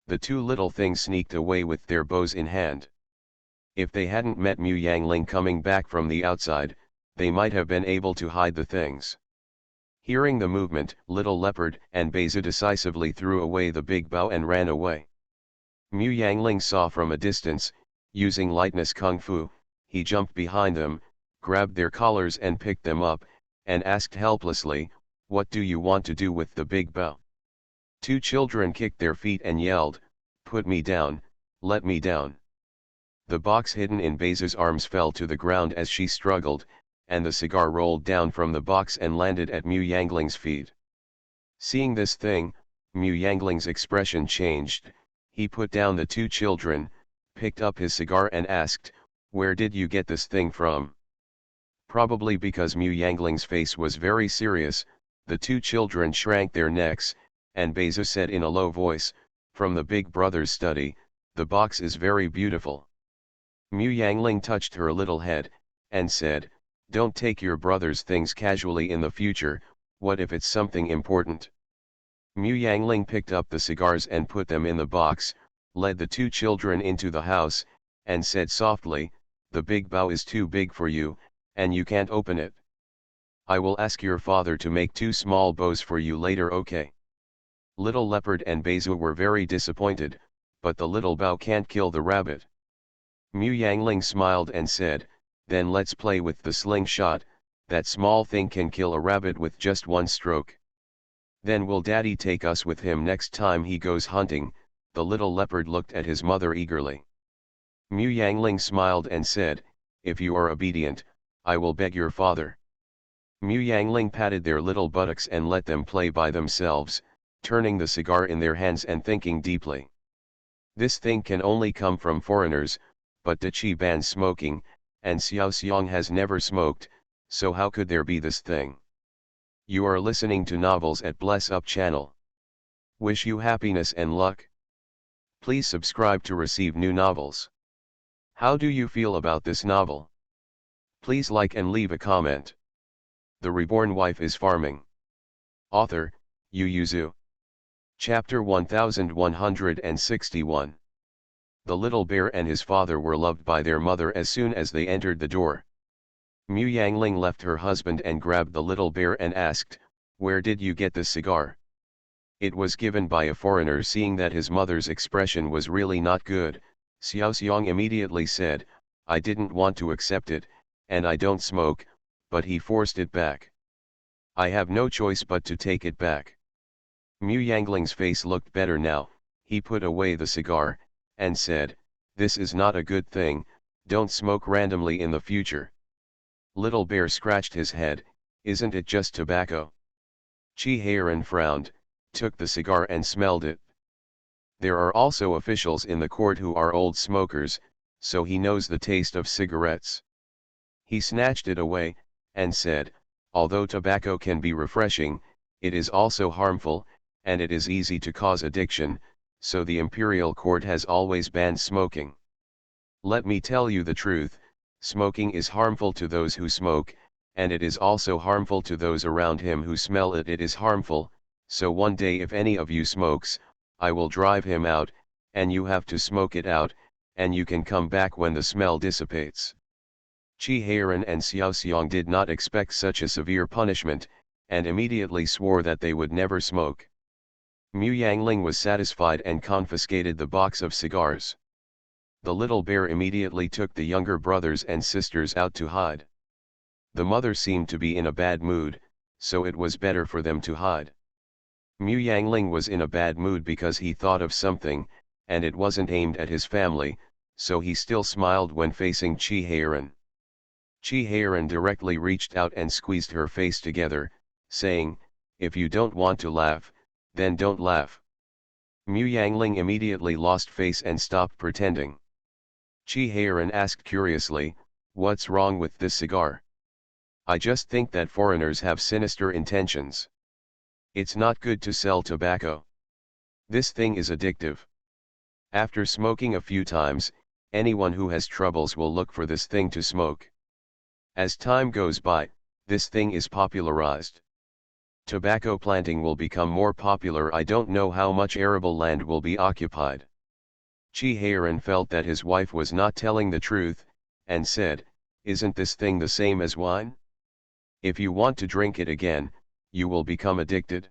The two little things sneaked away with their bows in hand. If they hadn't met Mu Yangling coming back from the outside, they might have been able to hide the things. Hearing the movement, Little Leopard and Beza decisively threw away the big bow and ran away. Mu Yangling saw from a distance, using lightness kung fu, he jumped behind them, grabbed their collars and picked them up, and asked helplessly, "What do you want to do with the big bow?" Two children kicked their feet and yelled, "Put me down, let me down." The box hidden in Beza's arms fell to the ground as she struggled, and the cigar rolled down from the box and landed at Mu Yangling's feet. Seeing this thing, Mu Yangling's expression changed. He put down the two children, picked up his cigar and asked, "Where did you get this thing from?" Probably because Mu Yangling's face was very serious, the two children shrank their necks, and Beza said in a low voice, "From the big brother's study, the box is very beautiful." Mu Yangling touched her little head, and said, "Don't take your brother's things casually in the future, what if it's something important?" Mu Yangling picked up the cigars and put them in the box, led the two children into the house, and said softly, "The big bow is too big for you, and you can't open it. I will ask your father to make two small bows for you later, okay?" Little Leopard and Beza were very disappointed, but the little bow can't kill the rabbit. Mu Yangling smiled and said, "Then let's play with the slingshot, that small thing can kill a rabbit with just one stroke." "Then will Daddy take us with him next time he goes hunting?" The little leopard looked at his mother eagerly. Mu Yangling smiled and said, "If you are obedient, I will beg your father." Mu Yangling patted their little buttocks and let them play by themselves, turning the cigar in their hands and thinking deeply. This thing can only come from foreigners, but Dachi bans smoking, and Xiaoxiang has never smoked, so how could there be this thing? You are listening to Novels at Bless Up channel. Wish you happiness and luck. Please subscribe to receive new novels. How do you feel about this novel? Please like and leave a comment. The Reborn Wife is Farming. Author, Yu Yuzu. Chapter 1161. The little bear and his father were loved by their mother as soon as they entered the door. Mu Yangling left her husband and grabbed the little bear and asked, "Where did you get this cigar?" It was given by a foreigner. Seeing that his mother's expression was really not good, Xiaoxiang immediately said, "I didn't want to accept it, and I don't smoke," but he forced it back. "I have no choice but to take it back." Mu Yangling's face looked better now. He put away the cigar, and said, "This is not a good thing, don't smoke randomly in the future." Little Bear scratched his head, "Isn't it just tobacco?" Chi Heiran frowned, took the cigar and smelled it. There are also officials in the court who are old smokers, so he knows the taste of cigarettes. He snatched it away, and said, "Although tobacco can be refreshing, it is also harmful, and it is easy to cause addiction, so the imperial court has always banned smoking. Let me tell you the truth, smoking is harmful to those who smoke, and it is also harmful to those around him who smell it. It is harmful, so one day if any of you smokes, I will drive him out, and you have to smoke it out, and you can come back when the smell dissipates." Chi Heiran and Xiaoxiang did not expect such a severe punishment, and immediately swore that they would never smoke. Mu Yangling was satisfied and confiscated the box of cigars. The little bear immediately took the younger brothers and sisters out to hide. The mother seemed to be in a bad mood, so it was better for them to hide. Mu Yangling was in a bad mood because he thought of something, and it wasn't aimed at his family, so he still smiled when facing Chi Heiran. Chi Heiran directly reached out and squeezed her face together, saying, "If you don't want to laugh, then don't laugh." Mu Yangling immediately lost face and stopped pretending. Chi Heiran asked curiously, "What's wrong with this cigar?" "I just think that foreigners have sinister intentions. It's not good to sell tobacco. This thing is addictive. After smoking a few times, anyone who has troubles will look for this thing to smoke. As time goes by, this thing is popularized. Tobacco planting will become more popular. I don't know how much arable land will be occupied." Chi Heiran felt that his wife was not telling the truth, and said, "Isn't this thing the same as wine? If you want to drink it again, you will become addicted.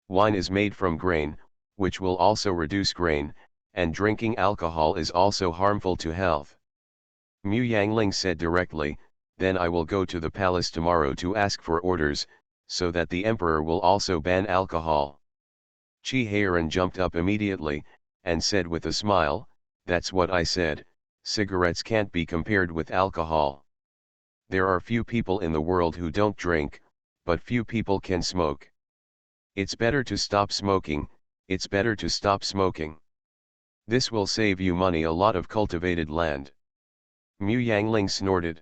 Wine is made from grain, which will also reduce grain, and drinking alcohol is also harmful to health." Mu Yangling said directly, "Then I will go to the palace tomorrow to ask for orders, so that the emperor will also ban alcohol." Chi Heiran jumped up immediately, and said with a smile, "That's what I said, cigarettes can't be compared with alcohol. There are few people in the world who don't drink, but few people can smoke. It's better to stop smoking, it's better to stop smoking. This will save you money, a lot of cultivated land." Mu Yangling snorted.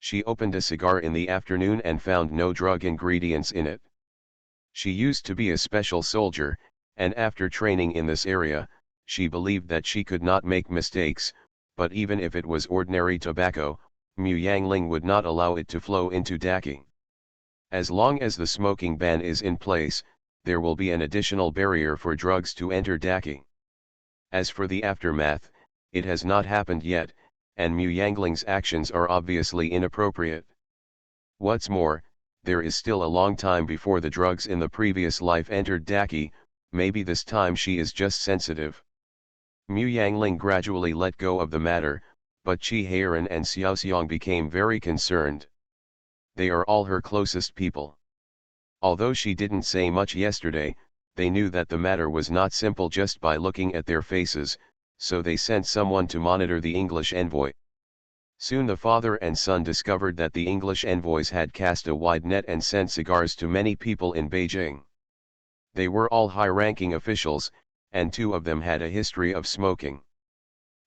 She opened a cigar in the afternoon and found no drug ingredients in it. She used to be a special soldier, and after training in this area, she believed that she could not make mistakes, but even if it was ordinary tobacco, Mu Yangling would not allow it to flow into Daki. As long as the smoking ban is in place, there will be an additional barrier for drugs to enter Daki. As for the aftermath, it has not happened yet, and Mu Yangling's actions are obviously inappropriate. What's more, there is still a long time before the drugs in the previous life entered Daki. Maybe this time she is just sensitive. Mu Yangling gradually let go of the matter, but Chi Heiran and Xiaoxiang became very concerned. They are all her closest people. Although she didn't say much yesterday, they knew that the matter was not simple just by looking at their faces, so they sent someone to monitor the English envoy. Soon the father and son discovered that the English envoys had cast a wide net and sent cigars to many people in Beijing. They were all high-ranking officials, and two of them had a history of smoking.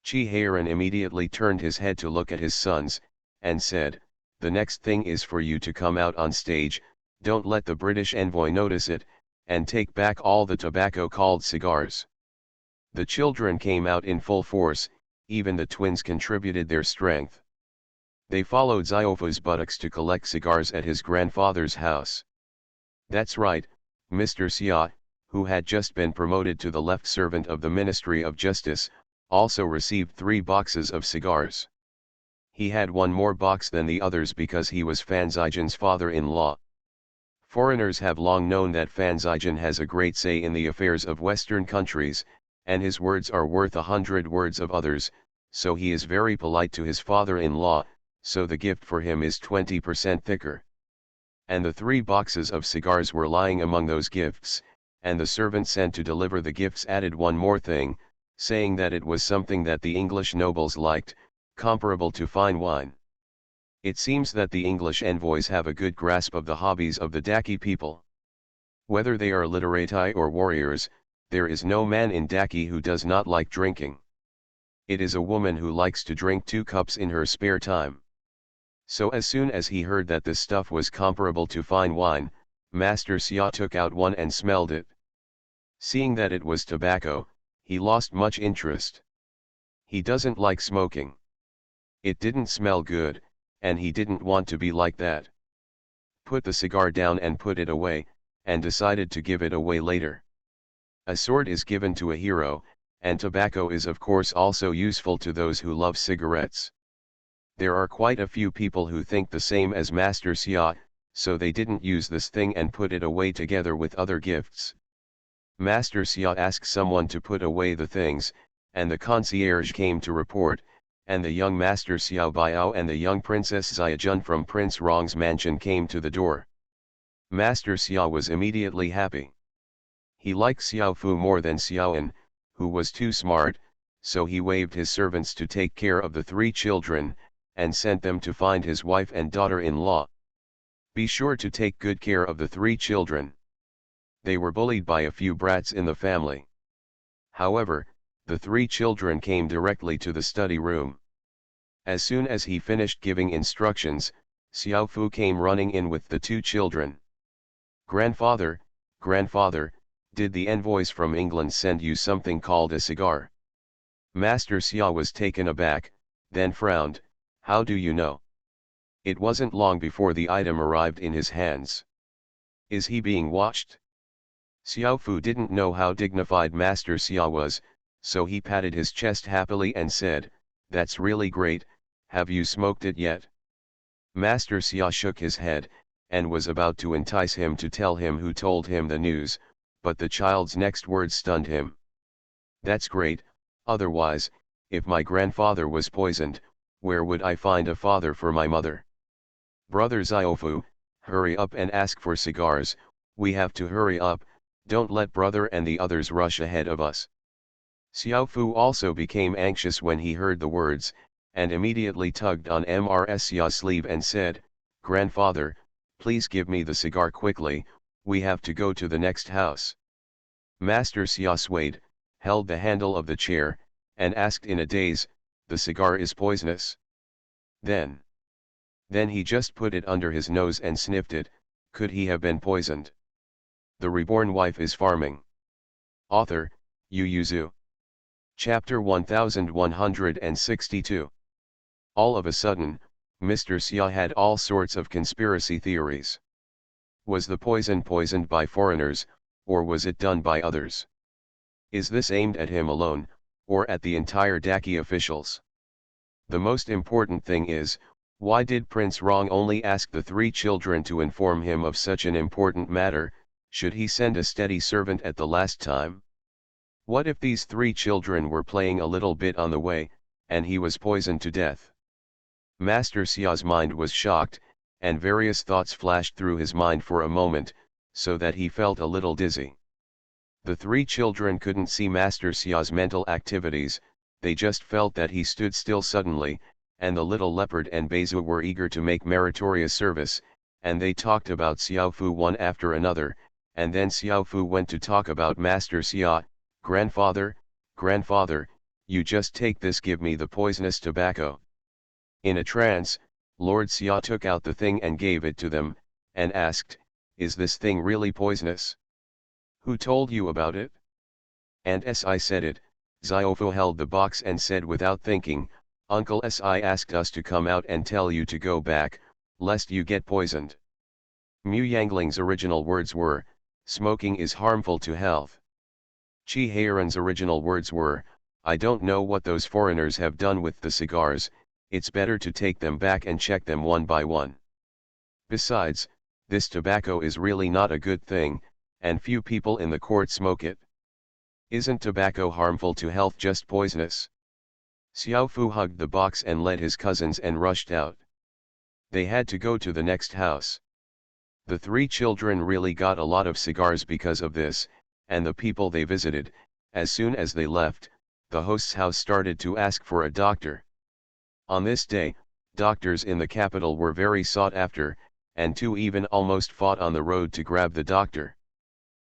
Chi Heiran immediately turned his head to look at his sons, and said, "The next thing is for you to come out on stage, don't let the British envoy notice it, and take back all the tobacco-called cigars." The children came out in full force, even the twins contributed their strength. They followed Ziofu's buttocks to collect cigars at his grandfather's house. That's right, Mr. Xia, who had just been promoted to the left servant of the Ministry of Justice, also received 3 boxes of cigars. He had one more box than the others because he was Fan Zijian's father-in-law. Foreigners have long known that Fan Zijian has a great say in the affairs of Western countries, and his words are worth 100 words of others, so he is very polite to his father-in-law, so the gift for him is 20% thicker. And the 3 boxes of cigars were lying among those gifts, and the servant sent to deliver the gifts added one more thing, saying that it was something that the English nobles liked, comparable to fine wine. It seems that the English envoys have a good grasp of the hobbies of the Daki people. Whether they are literati or warriors, there is no man in Daki who does not like drinking. It is a woman who likes to drink 2 cups in her spare time. So as soon as he heard that this stuff was comparable to fine wine, Master Xia took out one and smelled it. Seeing that it was tobacco, he lost much interest. He doesn't like smoking. It didn't smell good, and he didn't want to be like that. Put the cigar down and put it away, and decided to give it away later. A sword is given to a hero, and tobacco is of course also useful to those who love cigarettes. There are quite a few people who think the same as Master Xia, so they didn't use this thing and put it away together with other gifts. Master Xia asked someone to put away the things, and the concierge came to report, and the young Master Xiao Biao and the young Princess Xiajun from Prince Rong's mansion came to the door. Master Xia was immediately happy. He liked Xiao Fu more than Xiaoan, who was too smart, so he waved his servants to take care of the 3 children, and sent them to find his wife and daughter-in-law. Be sure to take good care of the 3 children. They were bullied by a few brats in the family. However, the 3 children came directly to the study room. As soon as he finished giving instructions, Xiao Fu came running in with the 2 children. "Grandfather, grandfather, did the envoys from England send you something called a cigar?" Master Xia was taken aback, then frowned. "How do you know?" It wasn't long before the item arrived in his hands. Is he being watched? Xiao Fu didn't know how dignified Master Xia was, so he patted his chest happily and said, "That's really great, have you smoked it yet?" Master Xia shook his head, and was about to entice him to tell him who told him the news, but the child's next words stunned him. "That's great, otherwise, if my grandfather was poisoned, where would I find a father for my mother?" "Brother Xiaofu, hurry up and ask for cigars, we have to hurry up, don't let brother and the others rush ahead of us." Xiao Fu also became anxious when he heard the words, and immediately tugged on Mrs. Xia's sleeve and said, "Grandfather, please give me the cigar quickly, we have to go to the next house." Master Xia swayed, held the handle of the chair, and asked in a daze, "The cigar is poisonous?" Then he just put it under his nose and sniffed it. Could he have been poisoned? The Reborn Wife is Farming. Author, Yu Yuzu. Chapter 1162. All of a sudden, Mr. Xia had all sorts of conspiracy theories. Was the poison poisoned by foreigners, or was it done by others? Is this aimed at him alone, or at the entire Daki officials? The most important thing is, why did Prince Rong only ask the 3 children to inform him of such an important matter? Should he send a steady servant at the last time? What if these 3 children were playing a little bit on the way, and he was poisoned to death? Master Xia's mind was shocked, and various thoughts flashed through his mind for a moment, so that he felt a little dizzy. The 3 children couldn't see Master Xia's mental activities, they just felt that he stood still suddenly, and the little leopard and Beizu were eager to make meritorious service, and they talked about Xiao Fu one after another, and then Xiao Fu went to talk about Master Xia. "Grandfather, grandfather, you just take this, give me the poisonous tobacco." In a trance, Lord Xia took out the thing and gave it to them, and asked, "Is this thing really poisonous? Who told you about it?" "And Si said it." Xiaofu held the box and said without thinking, "Uncle Si asked us to come out and tell you to go back, lest you get poisoned." Mu Yangling's original words were, "Smoking is harmful to health." Qi Heiran's original words were, "I don't know what those foreigners have done with the cigars, it's better to take them back and check them one by one. Besides, this tobacco is really not a good thing, and few people in the court smoke it. Isn't tobacco harmful to health, just poisonous?" Xiao Fu hugged the box and led his cousins and rushed out. They had to go to the next house. The 3 children really got a lot of cigars because of this, and the people they visited, as soon as they left, the host's house started to ask for a doctor. On this day, doctors in the capital were very sought after, and 2 even almost fought on the road to grab the doctor.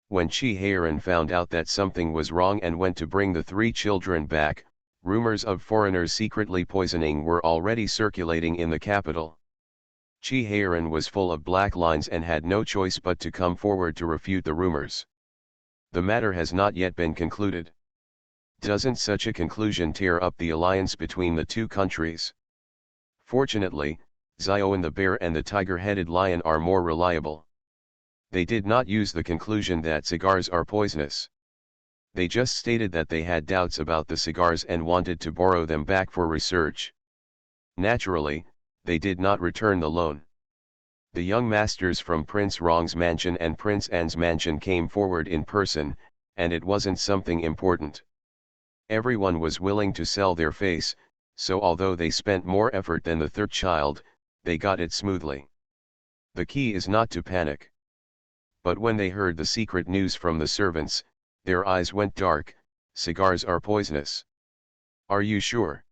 When Qi Heiran found out that something was wrong and went to bring the 3 children back, rumors of foreigners secretly poisoning were already circulating in the capital. Qi Heiran was full of black lines and had no choice but to come forward to refute the rumors. The matter has not yet been concluded. Doesn't such a conclusion tear up the alliance between the 2 countries? Fortunately, Xiaoan the bear and the tiger-headed lion are more reliable. They did not use the conclusion that cigars are poisonous. They just stated that they had doubts about the cigars and wanted to borrow them back for research. Naturally, they did not return the loan. The young masters from Prince Rong's mansion and Prince An's mansion came forward in person, and it wasn't something important. Everyone was willing to sell their face, so although they spent more effort than the third child, they got it smoothly. The key is not to panic. But when they heard the secret news from the servants, their eyes went dark. Cigars are poisonous. Are you sure?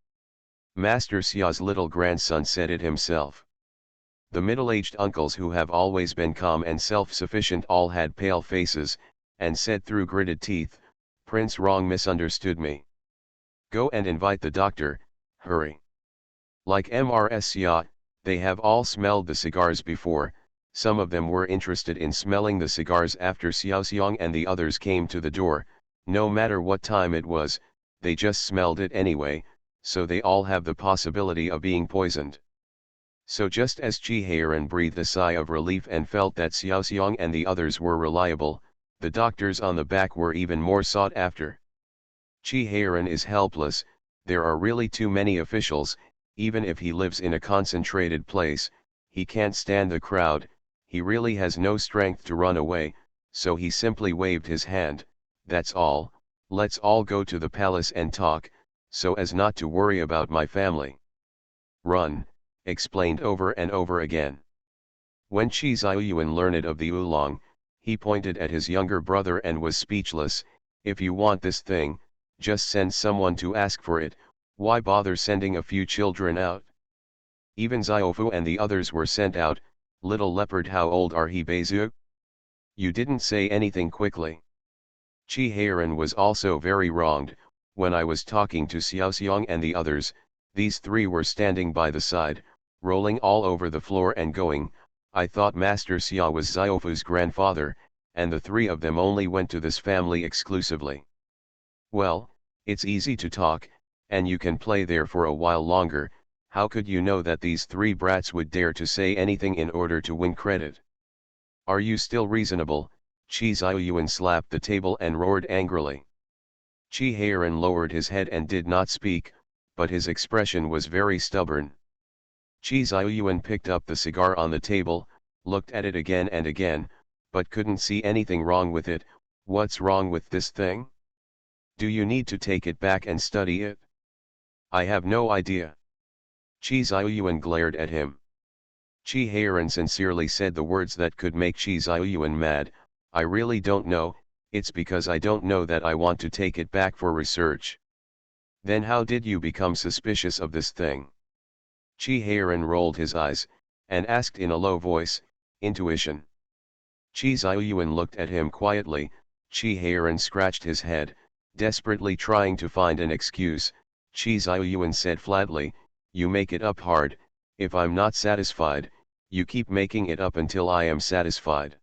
Master Xia's little grandson said it himself. The middle-aged uncles who have always been calm and self-sufficient all had pale faces, and said through gritted teeth, Prince Rong misunderstood me. Go and invite the doctor, hurry. Like Mrs. Xia, they have all smelled the cigars before. Some of them were interested in smelling the cigars after Xiao Xiang and the others came to the door. No matter what time it was, they just smelled it anyway, so they all have the possibility of being poisoned. So just as Qi Heiran breathed a sigh of relief and felt that Xiao Xiang and the others were reliable, the doctors on the back were even more sought after. Qi Heiran is helpless. There are really too many officials. Even if he lives in a concentrated place, he can't stand the crowd. He really has no strength to run away, so he simply waved his hand. That's all, let's all go to the palace and talk, so as not to worry about my family. Run, explained over and over again. When Qi Ziyuan learned of the oolong, he pointed at his younger brother and was speechless. If you want this thing, just send someone to ask for it. Why bother sending a few children out? Even Ziofu and the others were sent out. Little leopard, how old are he, Beizu? You didn't say anything quickly. Qi Heiran was also very wronged. When I was talking to Xiao Xiang and the others, these three were standing by the side, rolling all over the floor and going. I thought Master Xia was Ziofu's grandfather, and the three of them only went to this family exclusively. Well, it's easy to talk, and you can play there for a while longer. How could you know that these three brats would dare to say anything in order to win credit? Are you still reasonable? Qi Ziyuan slapped the table and roared angrily. Qi Heiran lowered his head and did not speak, but his expression was very stubborn. Qi Ziyuan picked up the cigar on the table, looked at it again and again, but couldn't see anything wrong with it. What's wrong with this thing? Do you need to take it back and study it? I have no idea. Qi Ziyuan glared at him. Qi Heiran sincerely said the words that could make Qi Ziyuan mad. I really don't know. It's because I don't know that I want to take it back for research. Then how did you become suspicious of this thing? Qi Heiran rolled his eyes, and asked in a low voice, intuition. Qi Ziyuan looked at him quietly. Qi Heiran scratched his head, desperately trying to find an excuse. Qi Ziyuan said flatly, you make it up hard. If I'm not satisfied, you keep making it up until I am satisfied.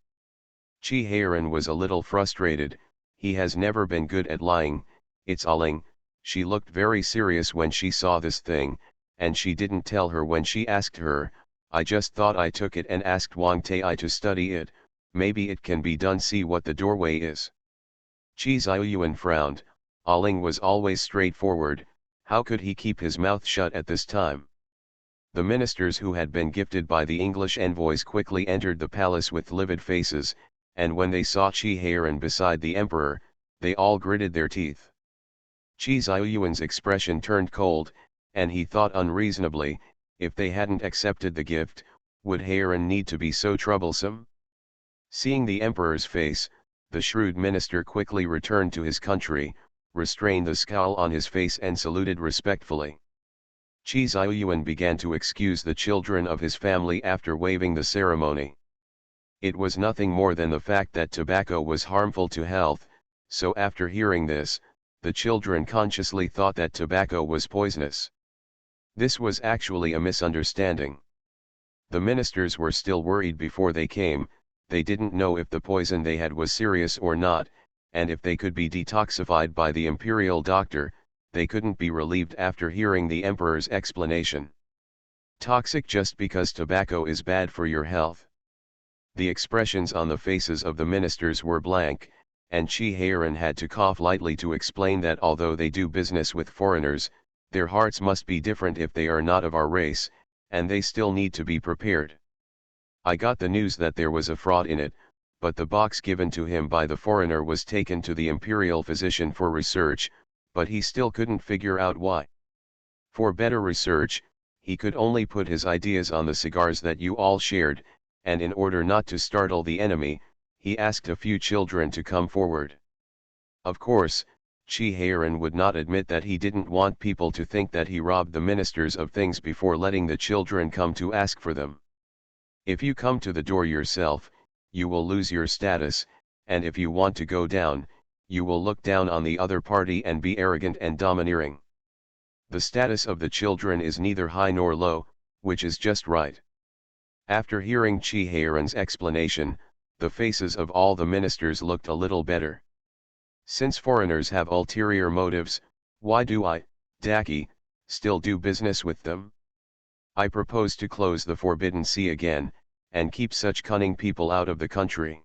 Qi Heiran was a little frustrated. He has never been good at lying. It's Aling. She looked very serious when she saw this thing, and she didn't tell her when she asked her. I just thought I took it and asked Wang Tai to study it. Maybe it can be done. See what the doorway is. Qi Ziyuan frowned. Aling was always straightforward. How could he keep his mouth shut at this time? The ministers who had been gifted by the English envoys quickly entered the palace with livid faces, and when they saw Qi Heiran beside the emperor, they all gritted their teeth. Qi Ziyuan's expression turned cold, and he thought unreasonably, if they hadn't accepted the gift, would Heiran need to be so troublesome? Seeing the emperor's face, the shrewd minister quickly returned to his country, restrained the scowl on his face and saluted respectfully. Qi Ziyuan began to excuse the children of his family after waiving the ceremony. It was nothing more than the fact that tobacco was harmful to health, so after hearing this, the children consciously thought that tobacco was poisonous. This was actually a misunderstanding. The ministers were still worried before they came. They didn't know if the poison they had was serious or not, and if they could be detoxified by the imperial doctor. They couldn't be relieved after hearing the emperor's explanation. Toxic just because tobacco is bad for your health. The expressions on the faces of the ministers were blank, and Qi Heiran had to cough lightly to explain that although they do business with foreigners, their hearts must be different if they are not of our race, and they still need to be prepared. I got the news that there was a fraud in it, but the box given to him by the foreigner was taken to the imperial physician for research, but he still couldn't figure out why. For better research, he could only put his ideas on the cigars that you all shared, and in order not to startle the enemy, he asked a few children to come forward. Of course, Chi-Heiran would not admit that he didn't want people to think that he robbed the ministers of things before letting the children come to ask for them. If you come to the door yourself, you will lose your status, and if you want to go down, you will look down on the other party and be arrogant and domineering. The status of the children is neither high nor low, which is just right. After hearing Chi-Heiran's explanation, the faces of all the ministers looked a little better. Since foreigners have ulterior motives, why do I, Daki, still do business with them? I propose to close the Forbidden Sea again, and keep such cunning people out of the country.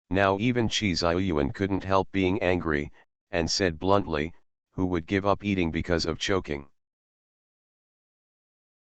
Now even Chi Ziyuan couldn't help being angry, and said bluntly, who would give up eating because of choking?